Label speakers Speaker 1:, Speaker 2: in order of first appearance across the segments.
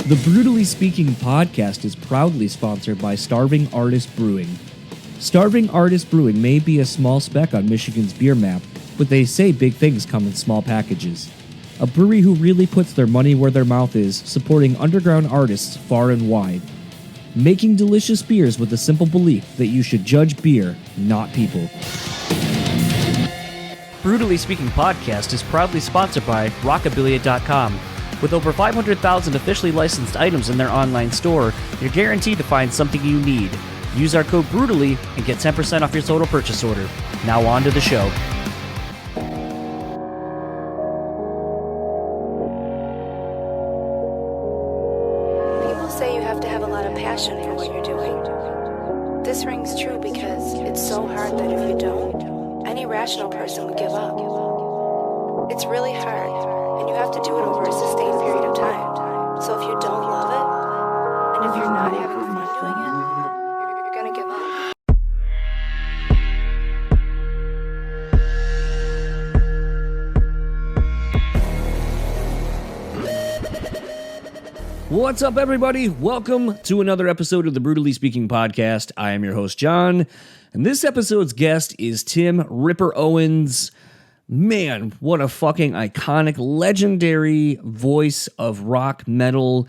Speaker 1: The Brewtallyspeaking podcast is proudly sponsored by Starving Artist Brewing. Starving Artist Brewing may be a small speck on Michigan's beer map, but they say big things come in small packages. A brewery who really puts their money where their mouth is, supporting underground artists far and wide. Making delicious beers with the simple belief that you should judge beer, not people.
Speaker 2: Brewtallyspeaking podcast is proudly sponsored by Rockabilia.com. With over 500,000 officially licensed items in their online store, you're guaranteed to find something you need. Use our code BRUTALLY and get 10% off your total purchase order. Now on to the show.
Speaker 3: People say you have to have a lot of passion for what you're doing. This rings true because it's so hard that if you don't, any rational person would give up. It's really hard. And you have to do it over a sustained period of time. So if you don't love it, and if you're not having fun doing it, you're gonna give up.
Speaker 1: What's up, everybody? Welcome to another episode of the Brewtallyspeaking podcast. I am your host, John, and this episode's guest is Tim Ripper Owens. Man, what a fucking iconic, legendary voice of rock metal,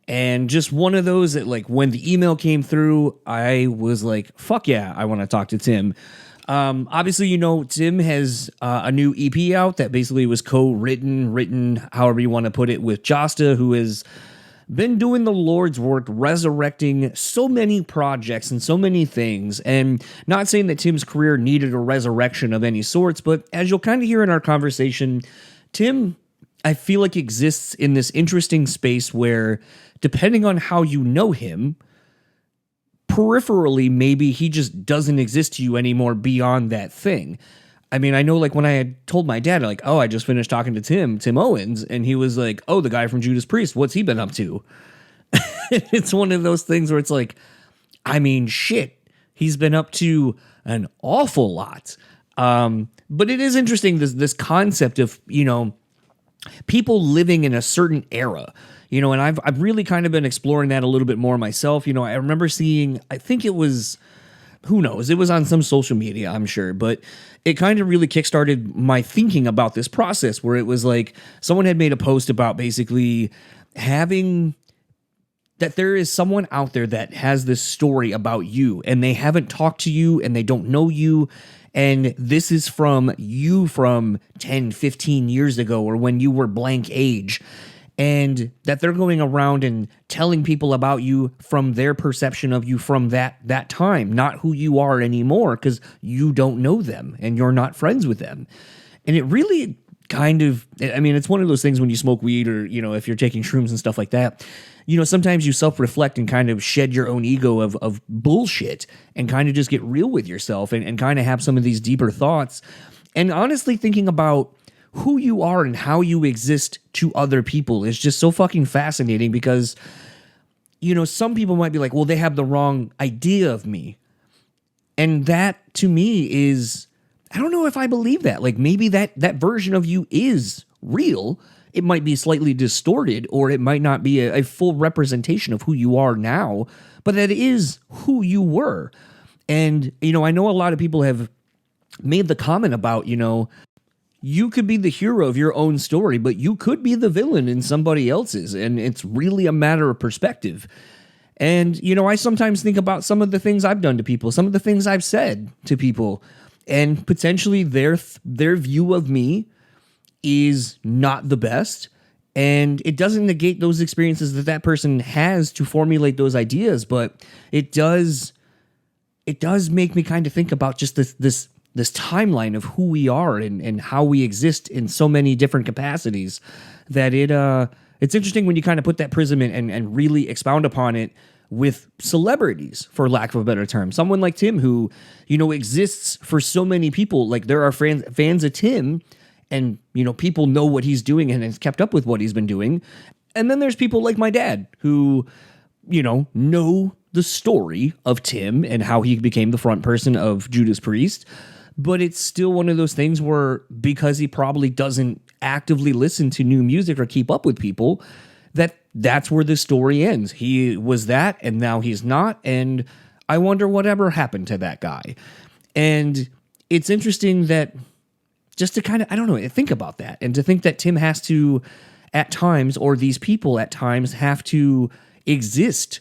Speaker 1: and just one of those that, like, when the email came through, I was like, fuck yeah, I want to talk to Tim. Obviously, you know, Tim has a new EP out that basically was written, however you want to put it, with Jasta, who has been doing the Lord's work, resurrecting so many projects and so many things. And not saying that Tim's career needed a resurrection of any sorts, but as you'll kind of hear in our conversation, Tim, I feel like, exists in this interesting space where, depending on how you know him, peripherally, maybe he just doesn't exist to you anymore beyond that thing. I mean, I know, like, when I had told my dad, like, oh, I just finished talking to Tim Owens, and he was like, oh, the guy from Judas Priest, what's he been up to? It's one of those things where it's like, I mean, shit, he's been up to an awful lot. But it is interesting, this concept of, you know, people living in a certain era, you know, and I've really kind of been exploring that a little bit more myself. You know, I remember seeing, I think it was, who knows, it was on some social media, I'm sure, but it kind of really kickstarted my thinking about this process, where it was like someone had made a post about basically having that there is someone out there that has this story about you, and they haven't talked to you and they don't know you, and this is from you from 10, 15 years ago, or when you were blank age. And that they're going around and telling people about you from their perception of you from that time, not who you are anymore, because you don't know them and you're not friends with them. And it really kind of, I mean, it's one of those things when you smoke weed, or, you know, if you're taking shrooms and stuff like that, you know, sometimes you self-reflect and kind of shed your own ego of bullshit and kind of just get real with yourself and kind of have some of these deeper thoughts. And honestly, thinking about who you are and how you exist to other people is just so fucking fascinating, because, you know, some people might be like, well, they have the wrong idea of me. And that, to me, is, I don't know if I believe that. Like, maybe that version of you is real. It might be slightly distorted, or it might not be a full representation of who you are now, but that is who you were. And, you know, I know a lot of people have made the comment about, you know, you could be the hero of your own story, but you could be the villain in somebody else's, and it's really a matter of perspective. And, you know, I sometimes think about some of the things I've done to people, some of the things I've said to people, and potentially their view of me is not the best, and it doesn't negate those experiences that person has to formulate those ideas, but it does make me kind of think about just this timeline of who we are and how we exist in so many different capacities, that it's interesting when you kind of put that prism in and really expound upon it with celebrities, for lack of a better term. Someone like Tim, who, you know, exists for so many people. Like, there are fans of Tim, and, you know, people know what he's doing and has kept up with what he's been doing. And then there's people like my dad who, you know the story of Tim and how he became the front person of Judas Priest. But it's still one of those things where, because he probably doesn't actively listen to new music or keep up with people, that's where the story ends. He was that, and now he's not, and I wonder whatever happened to that guy. And it's interesting that just to kind of, I don't know, think about that, and to think that Tim has to, at times, or these people at times have to exist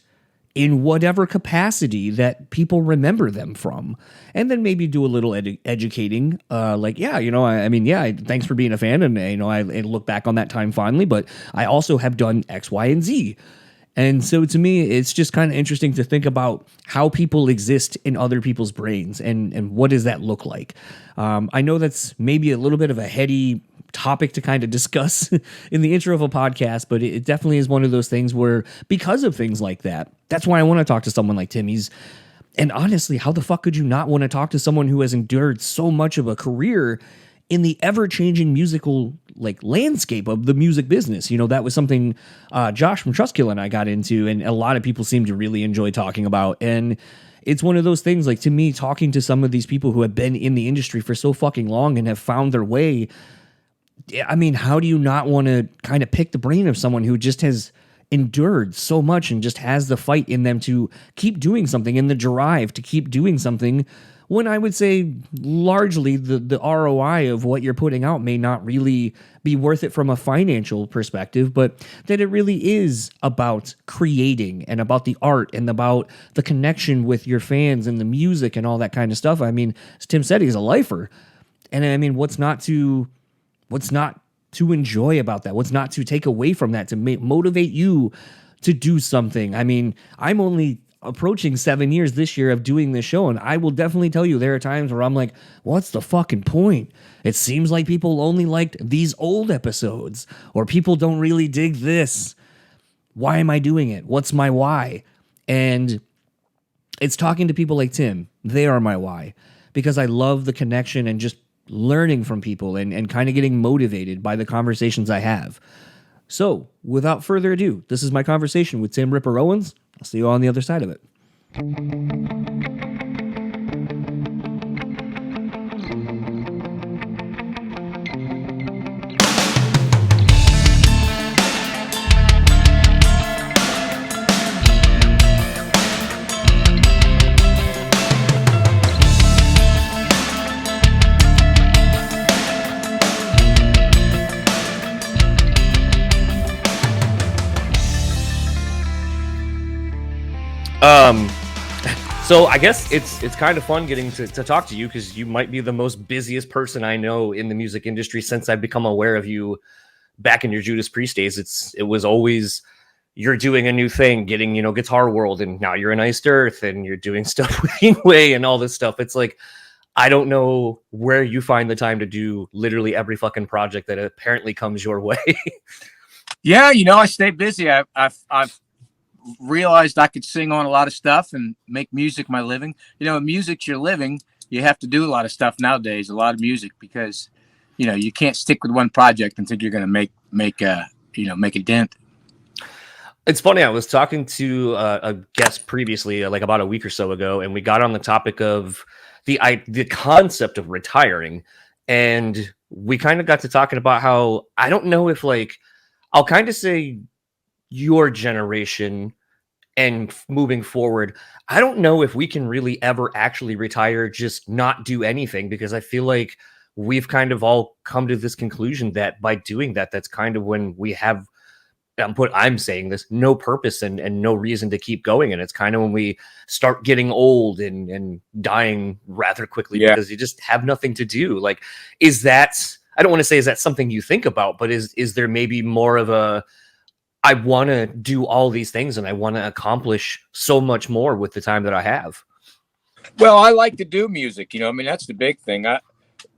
Speaker 1: in whatever capacity that people remember them from, and then maybe do a little educating, like, yeah, thanks for being a fan, and I look back on that time fondly, but I also have done X, Y, and Z. And so to me, it's just kind of interesting to think about how people exist in other people's brains, and what does that look like. I know that's maybe a little bit of a heady topic to kind of discuss in the intro of a podcast, but it definitely is one of those things where, because of things like that, that's why I want to talk to someone like Tim. And honestly, how the fuck could you not want to talk to someone who has endured so much of a career in the ever-changing musical landscape of the music business? That was something Josh from Trustkill and I got into, and a lot of people seem to really enjoy talking about. And it's one of those things, to me, talking to some of these people who have been in the industry for so fucking long and have found their way. I mean, how do you not want to kind of pick the brain of someone who just has endured so much and just has the fight in them to keep doing something, and the drive to keep doing something, when I would say largely the ROI of what you're putting out may not really be worth it from a financial perspective, but that it really is about creating and about the art and about the connection with your fans and the music and all that kind of stuff. I mean, as Tim said, he's a lifer. And I mean, what's not to enjoy about that? What's not to take away from that, to motivate you to do something? I mean, I'm only approaching 7 years this year of doing this show, and I will definitely tell you there are times where I'm like, what's the fucking point? It seems like people only liked these old episodes, or people don't really dig this. Why am I doing it? What's my why? And it's talking to people like Tim. They are my why, because I love the connection and just learning from people and kind of getting motivated by the conversations I have. So, without further ado, this is my conversation with Tim Ripper Owens. I'll see you on the other side of it.
Speaker 2: So I guess it's kind of fun getting to talk to you, because you might be the most busiest person I know in the music industry since I've become aware of you back in your Judas Priest days. It was always you're doing a new thing, getting, Guitar World, and now you're in Iced Earth, and you're doing stuff with Yngwie and all this stuff. It's like, I don't know where you find the time to do literally every fucking project that apparently comes your way.
Speaker 4: Yeah, I stay busy. I've realized I could sing on a lot of stuff and make music my living. Music's your living. You have to do a lot of stuff nowadays, a lot of music, because you can't stick with one project and think you're going to make a dent.
Speaker 2: It's funny, I was talking to a guest previously, about a week or so ago, and we got on the topic of the concept of retiring, and we kind of got to talking about how, I don't know if I'll kind of say your generation and moving forward, I don't know if we can really ever actually retire, just not do anything, because I feel like we've kind of all come to this conclusion that by doing that, that's kind of when we have, I'm saying this, no purpose and no reason to keep going. And it's kind of when we start getting old and dying rather quickly, because you just have nothing to do. Is that, I don't want to say, is that something you think about, but is there maybe more of a, I want to do all these things and I want to accomplish so much more with the time that I have?
Speaker 4: Well, I like to do music, that's the big thing.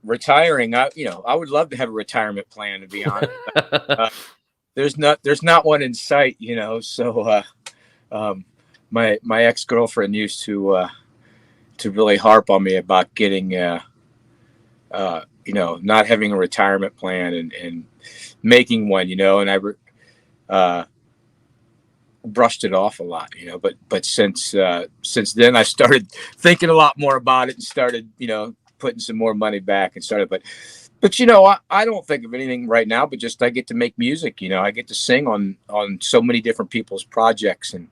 Speaker 4: Retiring, I would love to have a retirement plan, to be honest. There's not one in sight, so my ex-girlfriend used to really harp on me about getting not having a retirement plan and making one, and I brushed it off a lot, but since then I started thinking a lot more about it and started, putting some more money back and started, but But you know, I don't think of anything right now, but just I get to make music. You know, I get to sing on so many different people's projects, and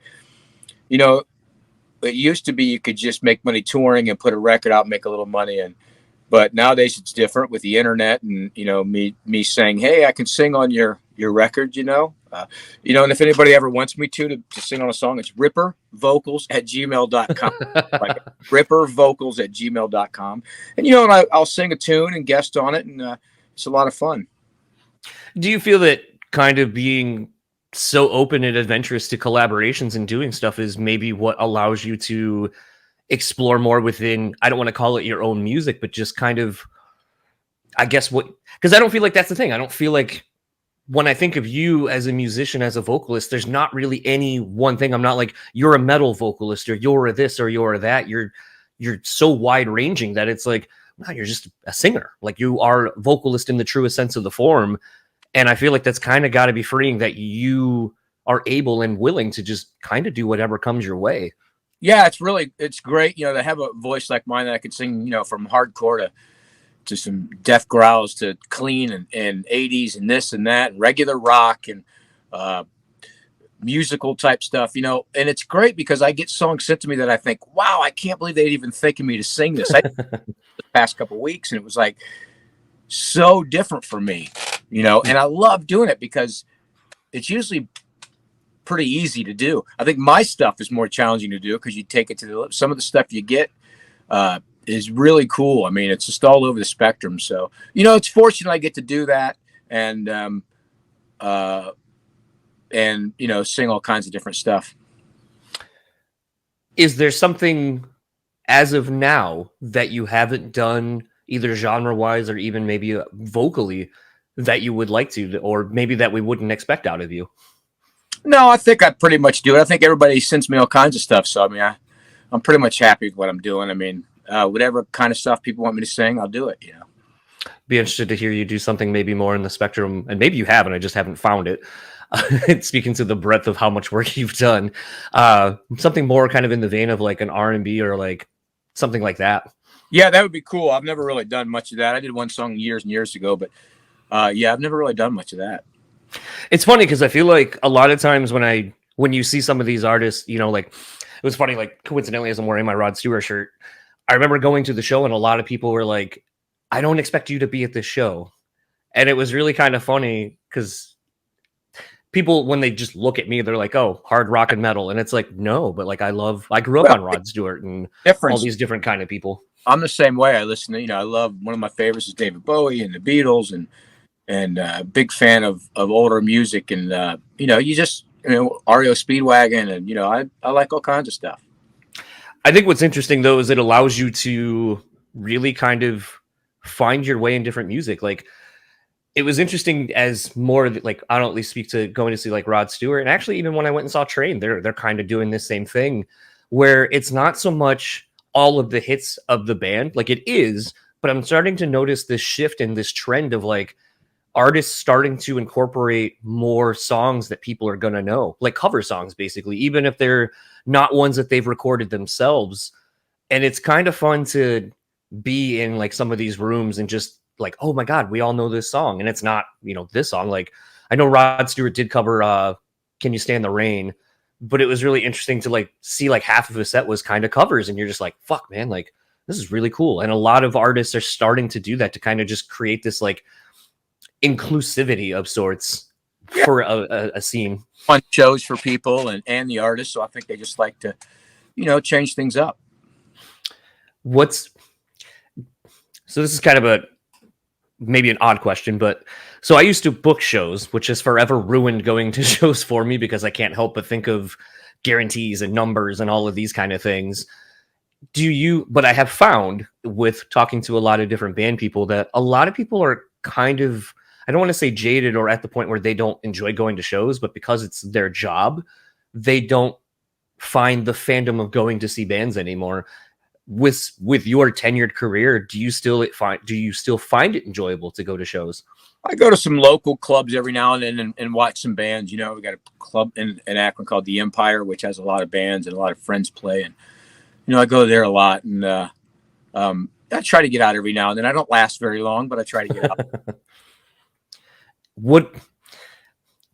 Speaker 4: you know, it used to be you could just make money touring and put a record out, and make a little money, and but nowadays it's different with the internet, and you know, me saying, hey, I can sing on your record. You know, and if anybody ever wants me to sing on a song, it's rippervocals@gmail.com. Like rippervocals@gmail.com. And, you know, and I'll sing a tune and guest on it. And it's a lot of fun.
Speaker 2: Do you feel that kind of being so open and adventurous to collaborations and doing stuff is maybe what allows you to explore more within, I don't want to call it your own music, but just kind of, I guess because I don't feel like that's the thing. I don't feel like when I think of you as a musician, as a vocalist, there's not really any one thing. I'm not like, you're a metal vocalist or you're a this or you're a that. You're so wide ranging that it's like, no, you're just a singer. Like you are a vocalist in the truest sense of the form. And I feel like that's kind of got to be freeing that you are able and willing to just kind of do whatever comes your way.
Speaker 4: Yeah, it's great, you know, to have a voice like mine that I can sing, you know, from hardcore to some death growls to clean and 80s and this and that and regular rock and musical type stuff, you know. And it's great because I get songs sent to me that I think, wow, I can't believe they'd even think of me to sing this. The past couple of weeks, and it was like so different for me, you know. And I love doing it because it's usually pretty easy to do. I think my stuff is more challenging to do because you take it to some of the stuff you get is really cool. I mean, it's just all over the spectrum. So, you know, it's fortunate I get to do that and you know, sing all kinds of different stuff.
Speaker 2: Is there something as of now that you haven't done either genre wise or even maybe vocally that you would like to, or maybe that we wouldn't expect out of you?
Speaker 4: No, I think I pretty much do it. I think everybody sends me all kinds of stuff. So, I mean, I'm pretty much happy with what I'm doing. I mean, whatever kind of stuff people want me to sing, I'll do it, you know.
Speaker 2: Be interested to hear you do something maybe more in the spectrum, and maybe you haven't, I just haven't found it. Speaking to the breadth of how much work you've done, something more kind of in the vein of like an R&B or like something like that.
Speaker 4: Yeah, that would be cool. I've never really done much of that. I did one song years and years ago, but yeah, I've never really done much of that.
Speaker 2: It's funny because I feel like a lot of times when you see some of these artists, you know, like it was funny, like coincidentally as I'm wearing my Rod Stewart shirt, I remember going to the show and a lot of people were like, I don't expect you to be at this show. And it was really kind of funny because people, when they just look at me, they're like, oh, hard rock and metal. And it's like, no, but like I grew up on Rod Stewart and all these different kind of people.
Speaker 4: I'm the same way. I listen to, you know, I love, one of my favorites is David Bowie and the Beatles and big fan of older music. And, you know, you know, REO Speedwagon and, you know, I like all kinds of stuff.
Speaker 2: I think what's interesting though, is it allows you to really kind of find your way in different music. Like it was interesting as more like, I don't at least speak to going to see like Rod Stewart. And actually, even when I went and saw Train, they're kind of doing this same thing where it's not so much all of the hits of the band, like it is, but I'm starting to notice this shift in this trend of like artists starting to incorporate more songs that people are going to know, like cover songs, basically, even if they're not ones that they've recorded themselves. And it's kind of fun to be in like some of these rooms and just like, oh my God, we all know this song. And it's not, you know, this song. Like I know Rod Stewart did cover Can You Stand the Rain, but it was really interesting to like see like half of his set was kind of covers. And you're just like, fuck man, like this is really cool. And a lot of artists are starting to do that to kind of just create this like inclusivity of sorts for a scene.
Speaker 4: Fun shows for people and the artists. So I think they just like to, you know, change things up.
Speaker 2: So this is kind of maybe an odd question, but so I used to book shows, which has forever ruined going to shows for me because I can't help but think of guarantees and numbers and all of these kind of things. But I have found with talking to a lot of different band people that a lot of people are kind of, I don't want to say jaded or at the point where they don't enjoy going to shows, but because it's their job, they don't find the fandom of going to see bands anymore. With your tenured career, do you still find it enjoyable to go to shows?
Speaker 4: I go to some local clubs every now and then and watch some bands. You know, we got a club in Akron called the Empire, which has a lot of bands and a lot of friends play. And, you know, I go there a lot. And, I try to get out every now and then. I don't last very long, but I try to get out.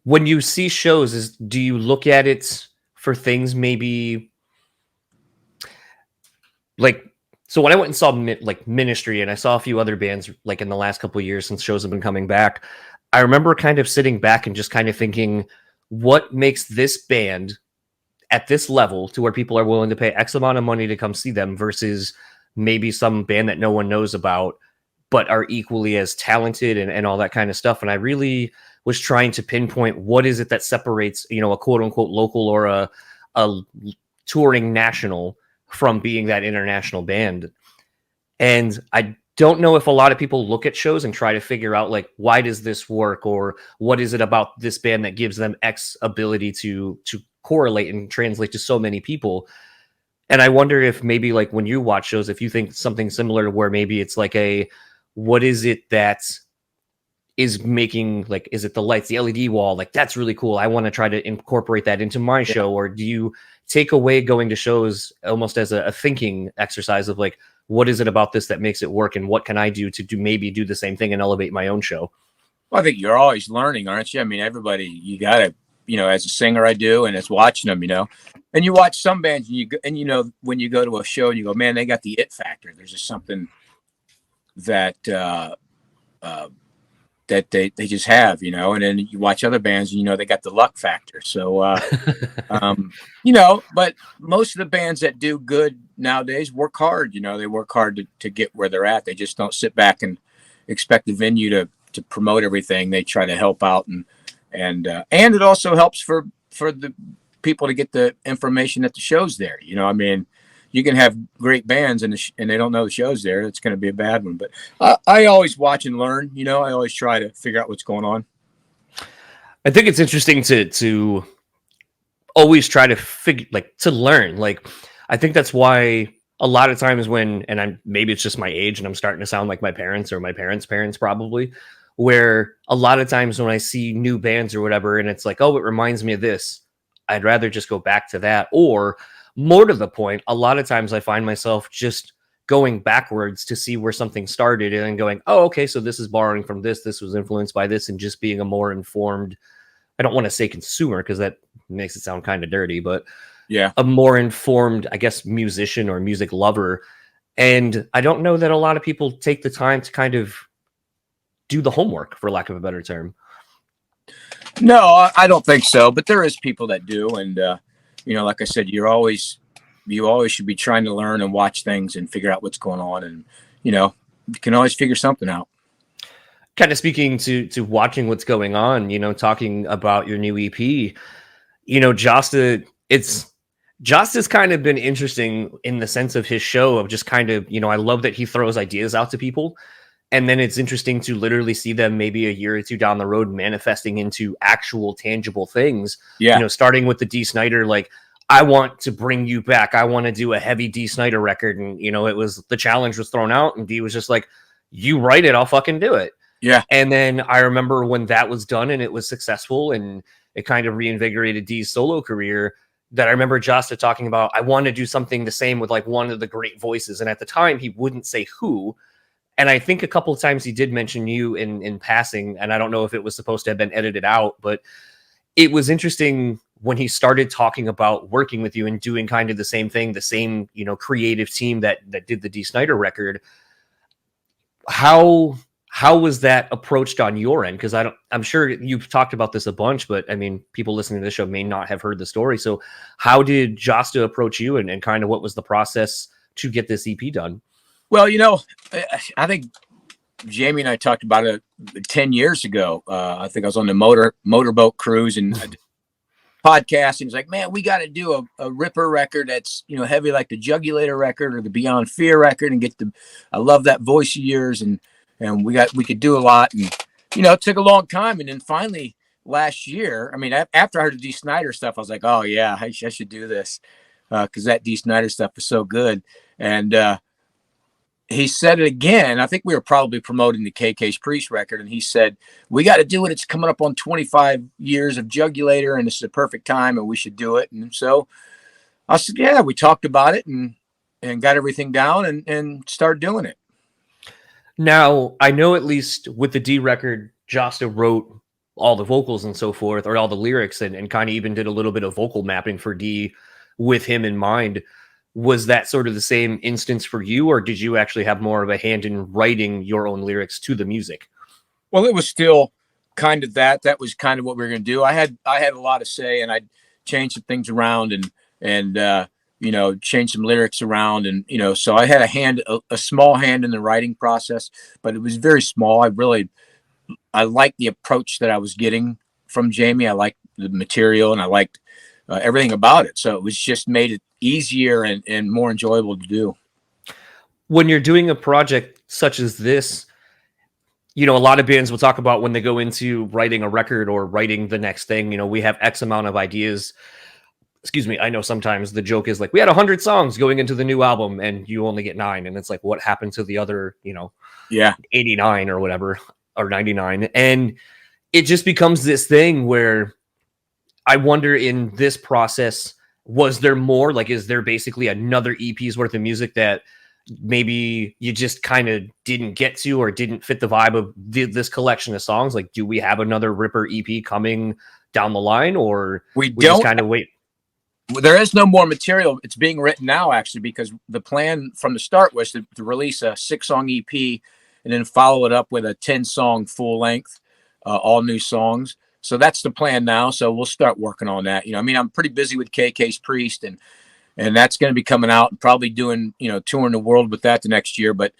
Speaker 2: When you see shows, do you look at it for things maybe like, so when I went and saw like Ministry, and I saw a few other bands like in the last couple of years since shows have been coming back, I remember kind of sitting back and just kind of thinking, what makes this band at this level to where people are willing to pay X amount of money to come see them versus maybe some band that no one knows about, but are equally as talented and all that kind of stuff. And I really was trying to pinpoint what is it that separates, you know, a quote unquote local or a touring national from being that international band. And I don't know if a lot of people look at shows and try to figure out like, why does this work? Or what is it about this band that gives them X ability to correlate and translate to so many people? And I wonder if maybe like when you watch shows, if you think something similar to where maybe it's like what is it that is making, like, is it the lights, the LED wall? Like, that's really cool. I want to try to incorporate that into my show. Or do you take away going to shows almost as a thinking exercise of like, what is it about this that makes it work? And what can I do to maybe do the same thing and elevate my own show?
Speaker 4: Well, I think you're always learning, aren't you? I mean, everybody, you got to, you know, as a singer, I do, and it's watching them, you know, and you watch some bands and you know, when you go to a show and you go, man, they got the it factor. There's just something that, that they just have, you know, and then you watch other bands and, you know, they got the luck factor. So, you know, but most of the bands that do good nowadays work hard, you know, they work hard to get where they're at. They just don't sit back and expect the venue to promote everything. They try to help out and it also helps for the people to get the information that the show's there. You know, I mean, you can have great bands and they don't know the show's there. It's going to be a bad one. But I always watch and learn. You know, I always try to figure out what's going on.
Speaker 2: I think it's interesting to always try to to learn. Like, I think that's why a lot of times maybe it's just my age and I'm starting to sound like my parents or my parents' parents probably, where a lot of times when I see new bands or whatever, and it's like, oh, it reminds me of this, I'd rather just go back to that. Or more to the point, a lot of times I find myself just going backwards to see where something started and then going, oh, okay, so this is borrowing from this was influenced by this, and just being a more informed, I don't want to say consumer because that makes it sound kind of dirty, but
Speaker 4: yeah,
Speaker 2: a more informed, I guess, musician or music lover. And I don't know that a lot of people take the time to kind of do the homework, for lack of a better term.
Speaker 4: No, I don't think so, but there is people that do. And, you know, like I said, you always should be trying to learn and watch things and figure out what's going on. And, you know, you can always figure something out.
Speaker 2: Kind of speaking to watching what's going on, you know, talking about your new EP, you know, Jasta's kind of been interesting in the sense of his show of just kind of, you know, I love that he throws ideas out to people. And then it's interesting to literally see them maybe a year or two down the road manifesting into actual tangible things.
Speaker 4: Yeah.
Speaker 2: You know, starting with the Dee Snider, like, I want to bring you back. I want to do a heavy Dee Snider record. And, you know, the challenge was thrown out and Dee was just like, you write it, I'll fucking do it.
Speaker 4: Yeah.
Speaker 2: And then I remember when that was done and it was successful and it kind of reinvigorated Dee's solo career, that I remember Jasta talking about, I want to do something the same with like one of the great voices. And at the time he wouldn't say who. And I think a couple of times he did mention you in passing, and I don't know if it was supposed to have been edited out, but it was interesting when he started talking about working with you and doing kind of the same thing, the same, you know, creative team that did the Dee Snider record. How was that approached on your end? Because I'm sure you've talked about this a bunch, but I mean, people listening to this show may not have heard the story. So how did Jasta approach you and kind of what was the process to get this EP done?
Speaker 4: Well, you know, I think Jamie and I talked about it 10 years ago. I think I was on the motorboat cruise and podcast. And he's like, man, we got to do a Ripper record that's, you know, heavy like the Jugulator record or the Beyond Fear record and I love that voice of yours. And we could do a lot. And, you know, it took a long time. And then finally last year, I mean, after I heard the Dee Snider stuff, I was like, oh yeah, I should do this. Cause that Dee Snider stuff was so good. And, he said it again. I think we were probably promoting the KK's Priest record. And he said, we got to do it. It's coming up on 25 years of Jugulator and this is a perfect time and we should do it. And so I said, yeah, we talked about it and got everything down and started doing it.
Speaker 2: Now, I know at least with the D record, Jasta wrote all the vocals and so forth, or all the lyrics, and kind of even did a little bit of vocal mapping for D with him in mind. Was that sort of the same instance for you, or did you actually have more of a hand in writing your own lyrics to the music?
Speaker 4: Well, it was still kind of that. That was kind of what we were going to do. I had a lot of say, and I'd change some things around and change some lyrics around, and so I had a small hand in the writing process, but it was very small. I liked the approach that I was getting from Jamie. I liked the material, and I liked everything about it. So it was just made it easier and more enjoyable to do.
Speaker 2: When you're doing a project such as this, a lot of bands will talk about when they go into writing a record or writing the next thing, we have X amount of ideas. Excuse me. I know sometimes the joke is like, we had 100 songs going into the new album and you only get 9. And it's like, what happened to the other, 89 or whatever, or 99. And it just becomes this thing where I wonder, in this process, was there more? Like, is there basically another EP's worth of music that maybe you just kind of didn't get to or didn't fit the vibe of this collection of songs? Like, do we have another Ripper EP coming down the line, or we don't just kind of wait?
Speaker 4: There is no more material. It's being written now, actually, because the plan from the start was to release a 6-song EP and then follow it up with a 10-song full length, all new songs. So that's the plan now. So we'll start working on that. I'm pretty busy with KK's Priest, and that's going to be coming out and probably doing, touring the world with that the next year. But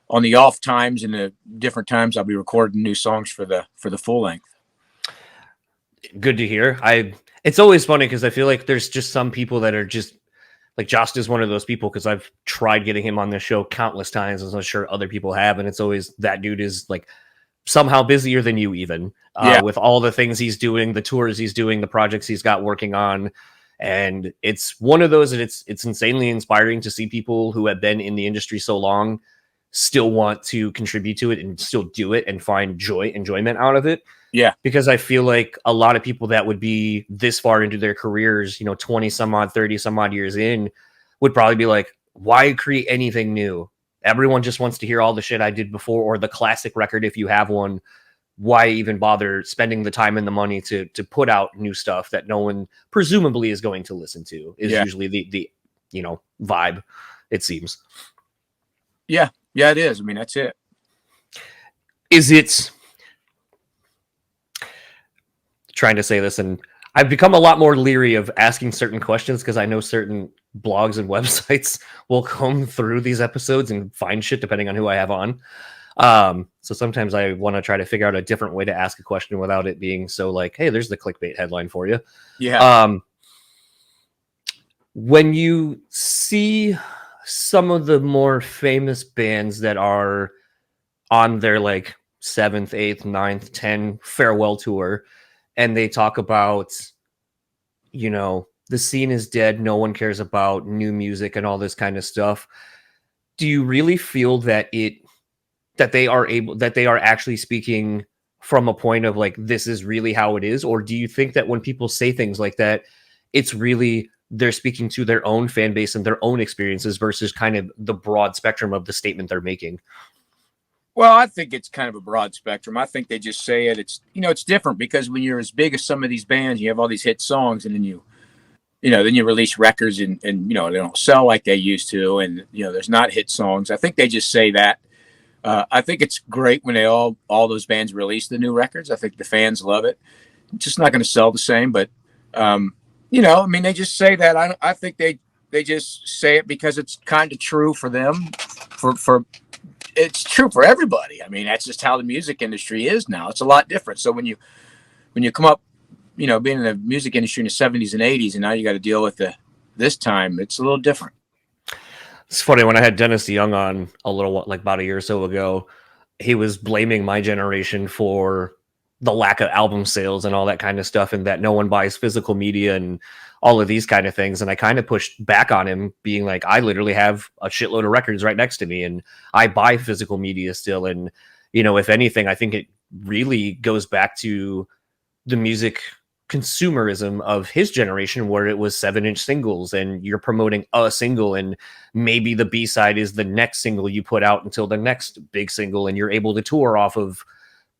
Speaker 4: on the off times and the different times, I'll be recording new songs for the full length.
Speaker 2: Good to hear. It's always funny because I feel like there's just some people that are just like, Jost is one of those people, because I've tried getting him on this show countless times, as I'm sure other people have. And it's always, that dude is like somehow busier than you even, with all the things he's doing, the tours he's doing, the projects he's got working on. And it's one of those that it's insanely inspiring to see people who have been in the industry so long still want to contribute to it and still do it and find enjoyment out of it.
Speaker 4: Yeah.
Speaker 2: Because I feel like a lot of people that would be this far into their careers, 20 some odd, 30 some odd years in, would probably be like, why create anything new? Everyone just wants to hear all the shit I did before, or the classic record if you have one. Why even bother spending the time and the money to put out new stuff that no one presumably is going to listen to, is usually the vibe, it seems.
Speaker 4: Yeah, it is. That's it.
Speaker 2: Is it, trying to say this, and I've become a lot more leery of asking certain questions because I know certain blogs and websites will come through these episodes and find shit depending on who I have on. So sometimes I want to try to figure out a different way to ask a question without it being so like, hey, there's the clickbait headline for you.
Speaker 4: Yeah.
Speaker 2: When you see some of the more famous bands that are on their like 7th, 8th, 9th, 10 farewell tour, and they talk about, the scene is dead, no one cares about new music and all this kind of stuff. Do you really feel that they are actually speaking from a point of like, this is really how it is? Or do you think that when people say things like that, it's really they're speaking to their own fan base and their own experiences versus kind of the broad spectrum of the statement they're making?
Speaker 4: Well, I think it's kind of a broad spectrum. I think they just say it. It's, it's different because when you're as big as some of these bands, you have all these hit songs, and then you release records and they don't sell like they used to. And, there's not hit songs. I think they just say that. I think it's great when all those bands release the new records. I think the fans love it. It's just not going to sell the same, but, they just say that. I think they just say it because it's kind of true for them, it's true for everybody. That's just how the music industry is now. It's a lot different. So when you come up, being in the music industry in the 70s and 80s, and now you got to deal with this time, it's a little different.
Speaker 2: It's funny, when I had Dennis Young on about a year or so ago, he was blaming my generation for the lack of album sales and all that kind of stuff, and that no one buys physical media and all of these kind of things. And I kind of pushed back on him, being like, I literally have a shitload of records right next to me and I buy physical media still. And, if anything, I think it really goes back to the music consumerism of his generation, where it was 7-inch singles and you're promoting a single, and maybe the B-side is the next single you put out until the next big single, and you're able to tour off of,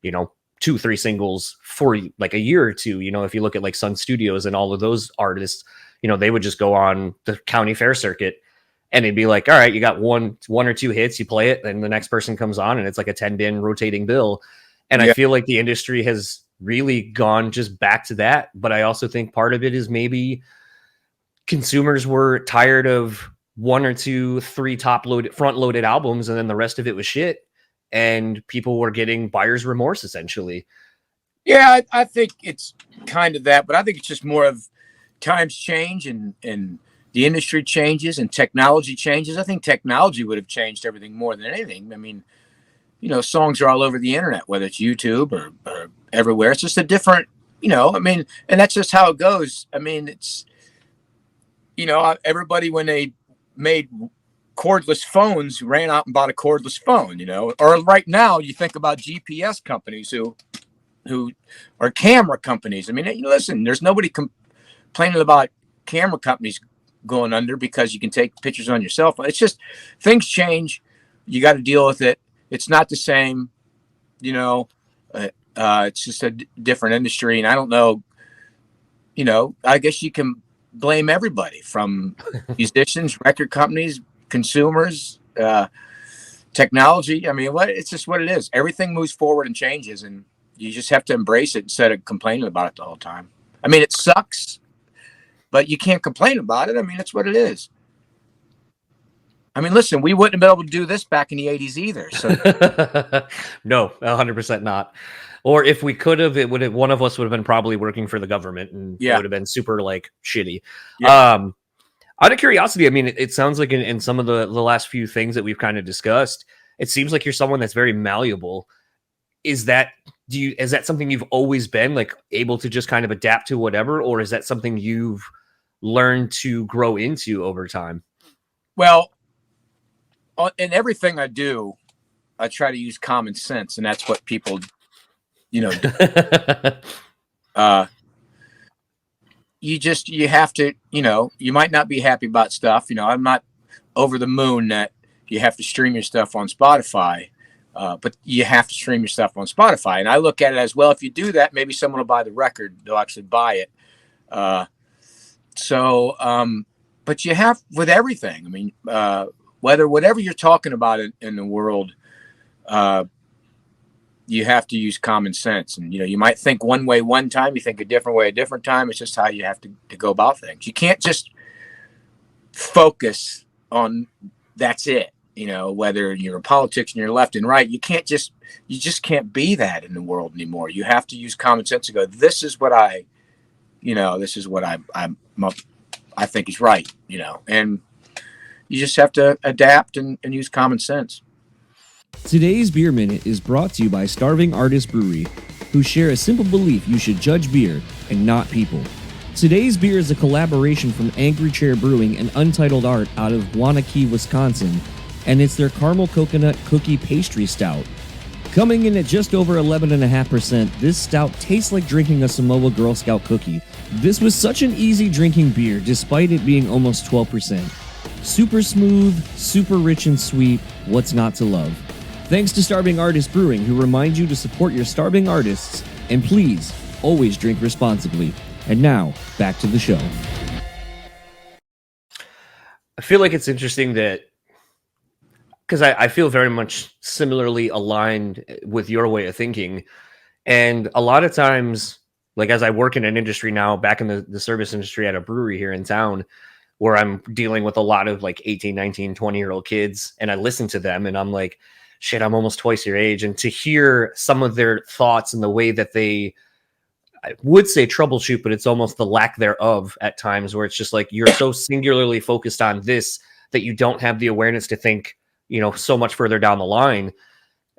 Speaker 2: 2-3 singles for like a year or two. If you look at like Sun Studios and all of those artists, they would just go on the county fair circuit and it'd be like, all right, you got one or two hits, you play it, then the next person comes on and it's like a 10-bin rotating bill. And I feel like the industry has really gone just back to that. But I also think part of it is maybe consumers were tired of 1 or 2, 3 front loaded albums, and then the rest of it was shit. And people were getting buyer's remorse, essentially.
Speaker 4: Yeah, I think it's kind of that, but I think it's just more of times change and the industry changes and technology changes. I think technology would have changed everything more than anything. I mean, songs are all over the internet, whether it's YouTube or everywhere. It's just a different, and that's just how it goes. I mean, it's, everybody, when they made cordless phones, ran out and bought a cordless phone, or right now you think about GPS companies who are camera companies. I mean, listen, there's nobody complaining about camera companies going under because you can take pictures on your cell phone. It's just things change. You got to deal with it. It's not the same, it's just a different industry. And I don't know, I guess you can blame everybody from musicians, record companies, consumers, technology. I mean, it's just what it is. Everything moves forward and changes, and you just have to embrace it instead of complaining about it the whole time. I mean, it sucks, but you can't complain about it. I mean, it's what it is. I mean, listen, we wouldn't have been able to do this back in the 80s either. So
Speaker 2: no, 100% not. Or if we could have, one of us would have been probably working for the government, and it would have been super like shitty. Yeah. Out of curiosity, I mean, it sounds like in some of the last few things that we've kind of discussed, it seems like you're someone that's very malleable. Is that something you've always been, like, able to just kind of adapt to whatever, or is that something you've learned to grow into over time?
Speaker 4: Well, in everything I do, I try to use common sense, and that's what people, do. You have to, you might not be happy about stuff. I'm not over the moon that you have to stream your stuff on Spotify, but you have to stream your stuff on Spotify. And I look at it as, well, if you do that, maybe someone will buy the record. They'll actually buy it. But you have with everything. I mean, whatever you're talking about in the world, you have to use common sense. And, you might think one way one time, you think a different way a different time. It's just how you have to go about things. You can't just focus on that's it. Whether you're in politics and you're left and right, you just can't be that in the world anymore. You have to use common sense and go, this is what I think is right, and you just have to adapt and use common sense.
Speaker 1: Today's Beer Minute is brought to you by Starving Artist Brewery, who share a simple belief you should judge beer and not people. Today's Beer is a collaboration from Angry Chair Brewing and Untitled Art out of Waunakee, Wisconsin, and it's their caramel coconut cookie pastry stout. Coming in at just over 11.5%, this stout tastes like drinking a Samoa Girl Scout cookie. This was such an easy drinking beer despite it being almost 12%. Super smooth, super rich and sweet, what's not to love? Thanks to Starving Artist Brewing, who remind you to support your starving artists, and please, always drink responsibly. And now, back to the show.
Speaker 2: I feel like it's interesting that, because I feel very much similarly aligned with your way of thinking. And a lot of times, like as I work in an industry now, back in the service industry at a brewery here in town, where I'm dealing with a lot of like 18, 19, 20-year-old kids, and I listen to them and I'm like, shit, I'm almost twice your age. And to hear some of their thoughts and the way that they, I would say troubleshoot, but it's almost the lack thereof at times, where it's just like you're so singularly focused on this that you don't have the awareness to think, so much further down the line,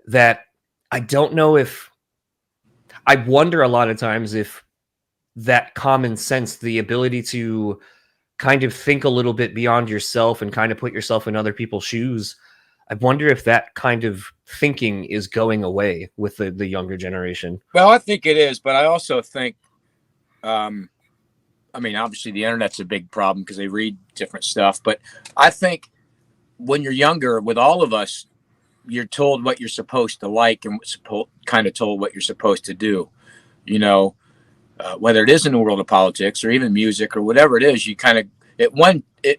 Speaker 2: that I don't know if, I wonder a lot of times if that common sense, the ability to kind of think a little bit beyond yourself and kind of put yourself in other people's shoes, I wonder if that kind of thinking is going away with the younger generation.
Speaker 4: Well, I think it is, but I also think I mean, obviously the internet's a big problem because they read different stuff. But I think when you're younger, with all of us, you're told what you're supposed to like and kind of told what you're supposed to do. You know, whether it is in the world of politics or even music or whatever it is, you kind of at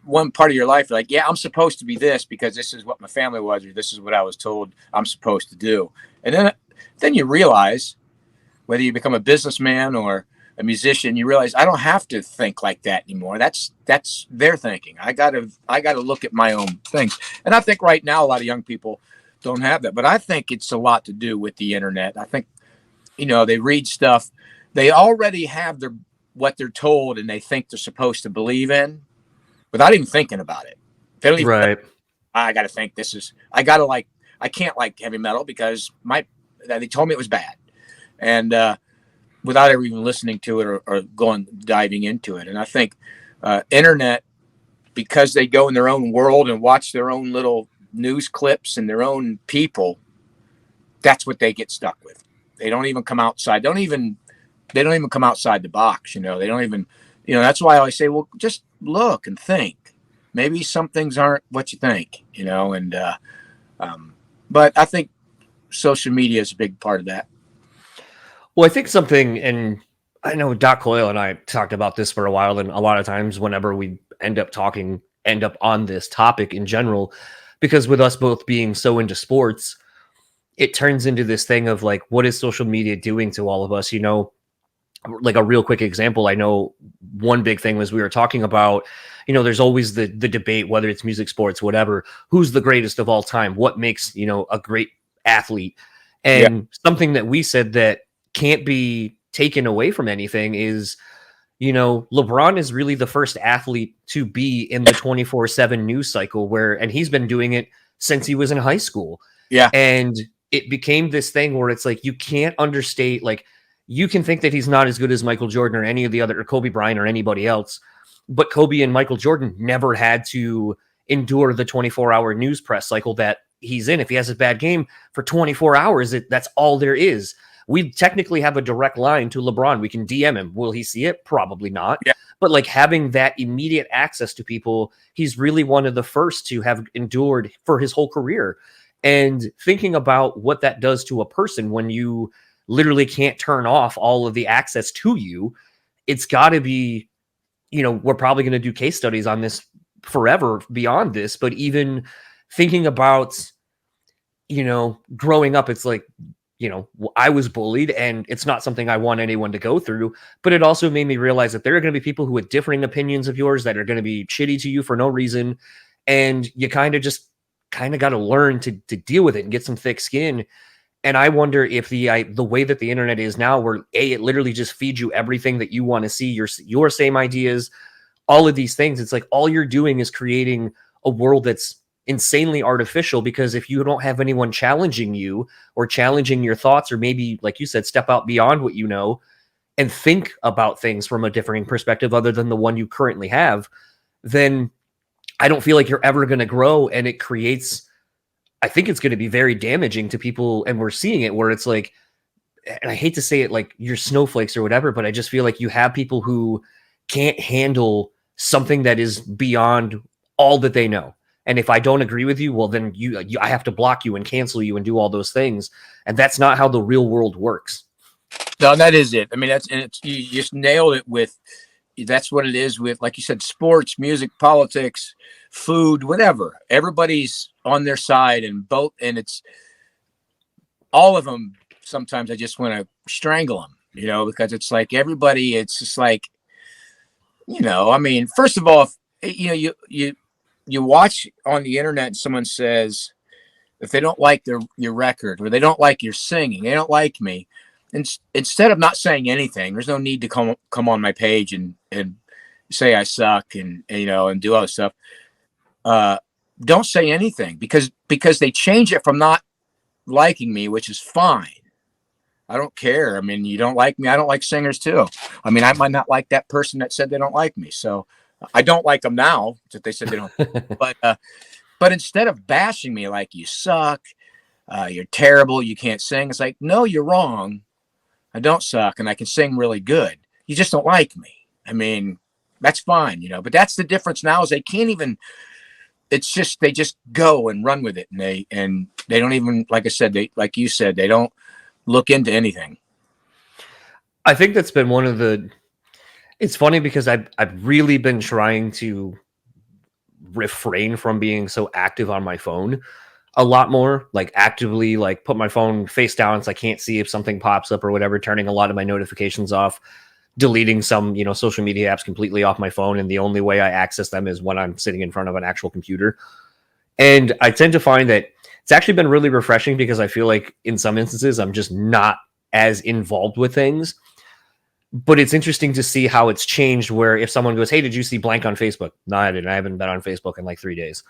Speaker 4: one part of your life, you're like, yeah, I'm supposed to be this because this is what my family was, or this is what I was told I'm supposed to do. And then you realize, whether you become a businessman or a musician, you realize I don't have to think like that anymore. That's their thinking. I gotta look at my own things. And I think right now a lot of young people don't have that. But I think it's a lot to do with the internet. I think, they read stuff. They already have what they're told and they think they're supposed to believe in without even thinking about it. They don't even
Speaker 2: Right.
Speaker 4: I got to think I can't like heavy metal because they told me it was bad. And without ever even listening to it or diving into it. And I think internet, because they go in their own world and watch their own little news clips and their own people, that's what they get stuck with. They don't even come outside. They don't even come outside the box. They don't even, that's why I always say, well, just look and think. Maybe some things aren't what you think, but I think social media is a big part of that.
Speaker 2: Well, I think something, and I know Doc Coyle and I talked about this for a while, and a lot of times whenever we end up on this topic in general, because with us both being so into sports, it turns into this thing of like, what is social media doing to all of us? Like a real quick example, I know one big thing was we were talking about, there's always the debate, whether it's music, sports, whatever, who's the greatest of all time? What makes, a great athlete? And something that we said that can't be taken away from anything is, LeBron is really the first athlete to be in the 24/7 news cycle and he's been doing it since he was in high school.
Speaker 4: Yeah.
Speaker 2: And it became this thing where it's like, you can't understate, like, you can think that he's not as good as Michael Jordan or any of the other, or Kobe Bryant or anybody else, but Kobe and Michael Jordan never had to endure the 24-hour news press cycle that he's in. If he has a bad game for 24 hours, that's all there is. We technically have a direct line to LeBron. We can DM him. Will he see it? Probably not.
Speaker 4: Yeah.
Speaker 2: But like having that immediate access to people, he's really one of the first to have endured for his whole career. And thinking about what that does to a person when you literally can't turn off all of the access to you, it's got to be, we're probably going to do case studies on this forever beyond this. But even thinking about, growing up, it's like, I was bullied and it's not something I want anyone to go through, but it also made me realize that there are going to be people who have differing opinions of yours that are going to be shitty to you for no reason. And you kind of got to learn to deal with it and get some thick skin. And I wonder if the way that the internet is now, where it literally just feeds you everything that you want to see, your same ideas, all of these things. It's like all you're doing is creating a world that's insanely artificial, because if you don't have anyone challenging you or challenging your thoughts, or maybe, like you said, step out beyond what you know and think about things from a differing perspective other than the one you currently have, then I don't feel like you're ever going to grow. And it creates, I think it's going to be very damaging to people. And we're seeing it where it's like, and I hate to say it, like you're snowflakes or whatever, but I just feel like you have people who can't handle something that is beyond all that they know. And if I don't agree with you, well, then I have to block you and cancel you and do all those things. And that's not how the real world works.
Speaker 4: No, that is it. I mean, you just nailed it that's what it is with, like you said, sports, music, politics, food, whatever. Everybody's on their side and it's all of them. Sometimes I just want to strangle them, because it's like everybody, it's just like, I mean, first of all, you watch on the internet and someone says, if they don't like your record, or they don't like your singing, they don't like me. And instead of not saying anything, there's no need to come on my page and say I suck and do all this stuff. Don't say anything because they change it from not liking me, which is fine. I don't care. I mean, you don't like me. I don't like singers too. I mean, I might not like that person that said they don't like me. So I don't like them now that they said they don't. But instead of bashing me like you suck, you're terrible, you can't sing, it's like, no, you're wrong. I don't suck, and I can sing really good. you just don't like me. I mean, that's fine, you know, but that's the difference now is they can't even, it's just, they just go and run with it. And they don't even, like I said, like you said, they don't look into anything.
Speaker 2: I think that's been one of it's funny because I've really been trying to refrain from being so active on my phone a lot more, like actively like put my phone face down so I can't see if something pops up or whatever, turning a lot of my notifications off, deleting some, you know, social media apps completely off my phone. And the only way I access them is when I'm sitting in front of an actual computer. And I tend to find that it's actually been really refreshing because I feel like in some instances, I'm just not as involved with things. But it's interesting to see how it's changed where if someone goes, hey, did you see blank on Facebook? No, I didn't. I haven't been on Facebook in like 3 days.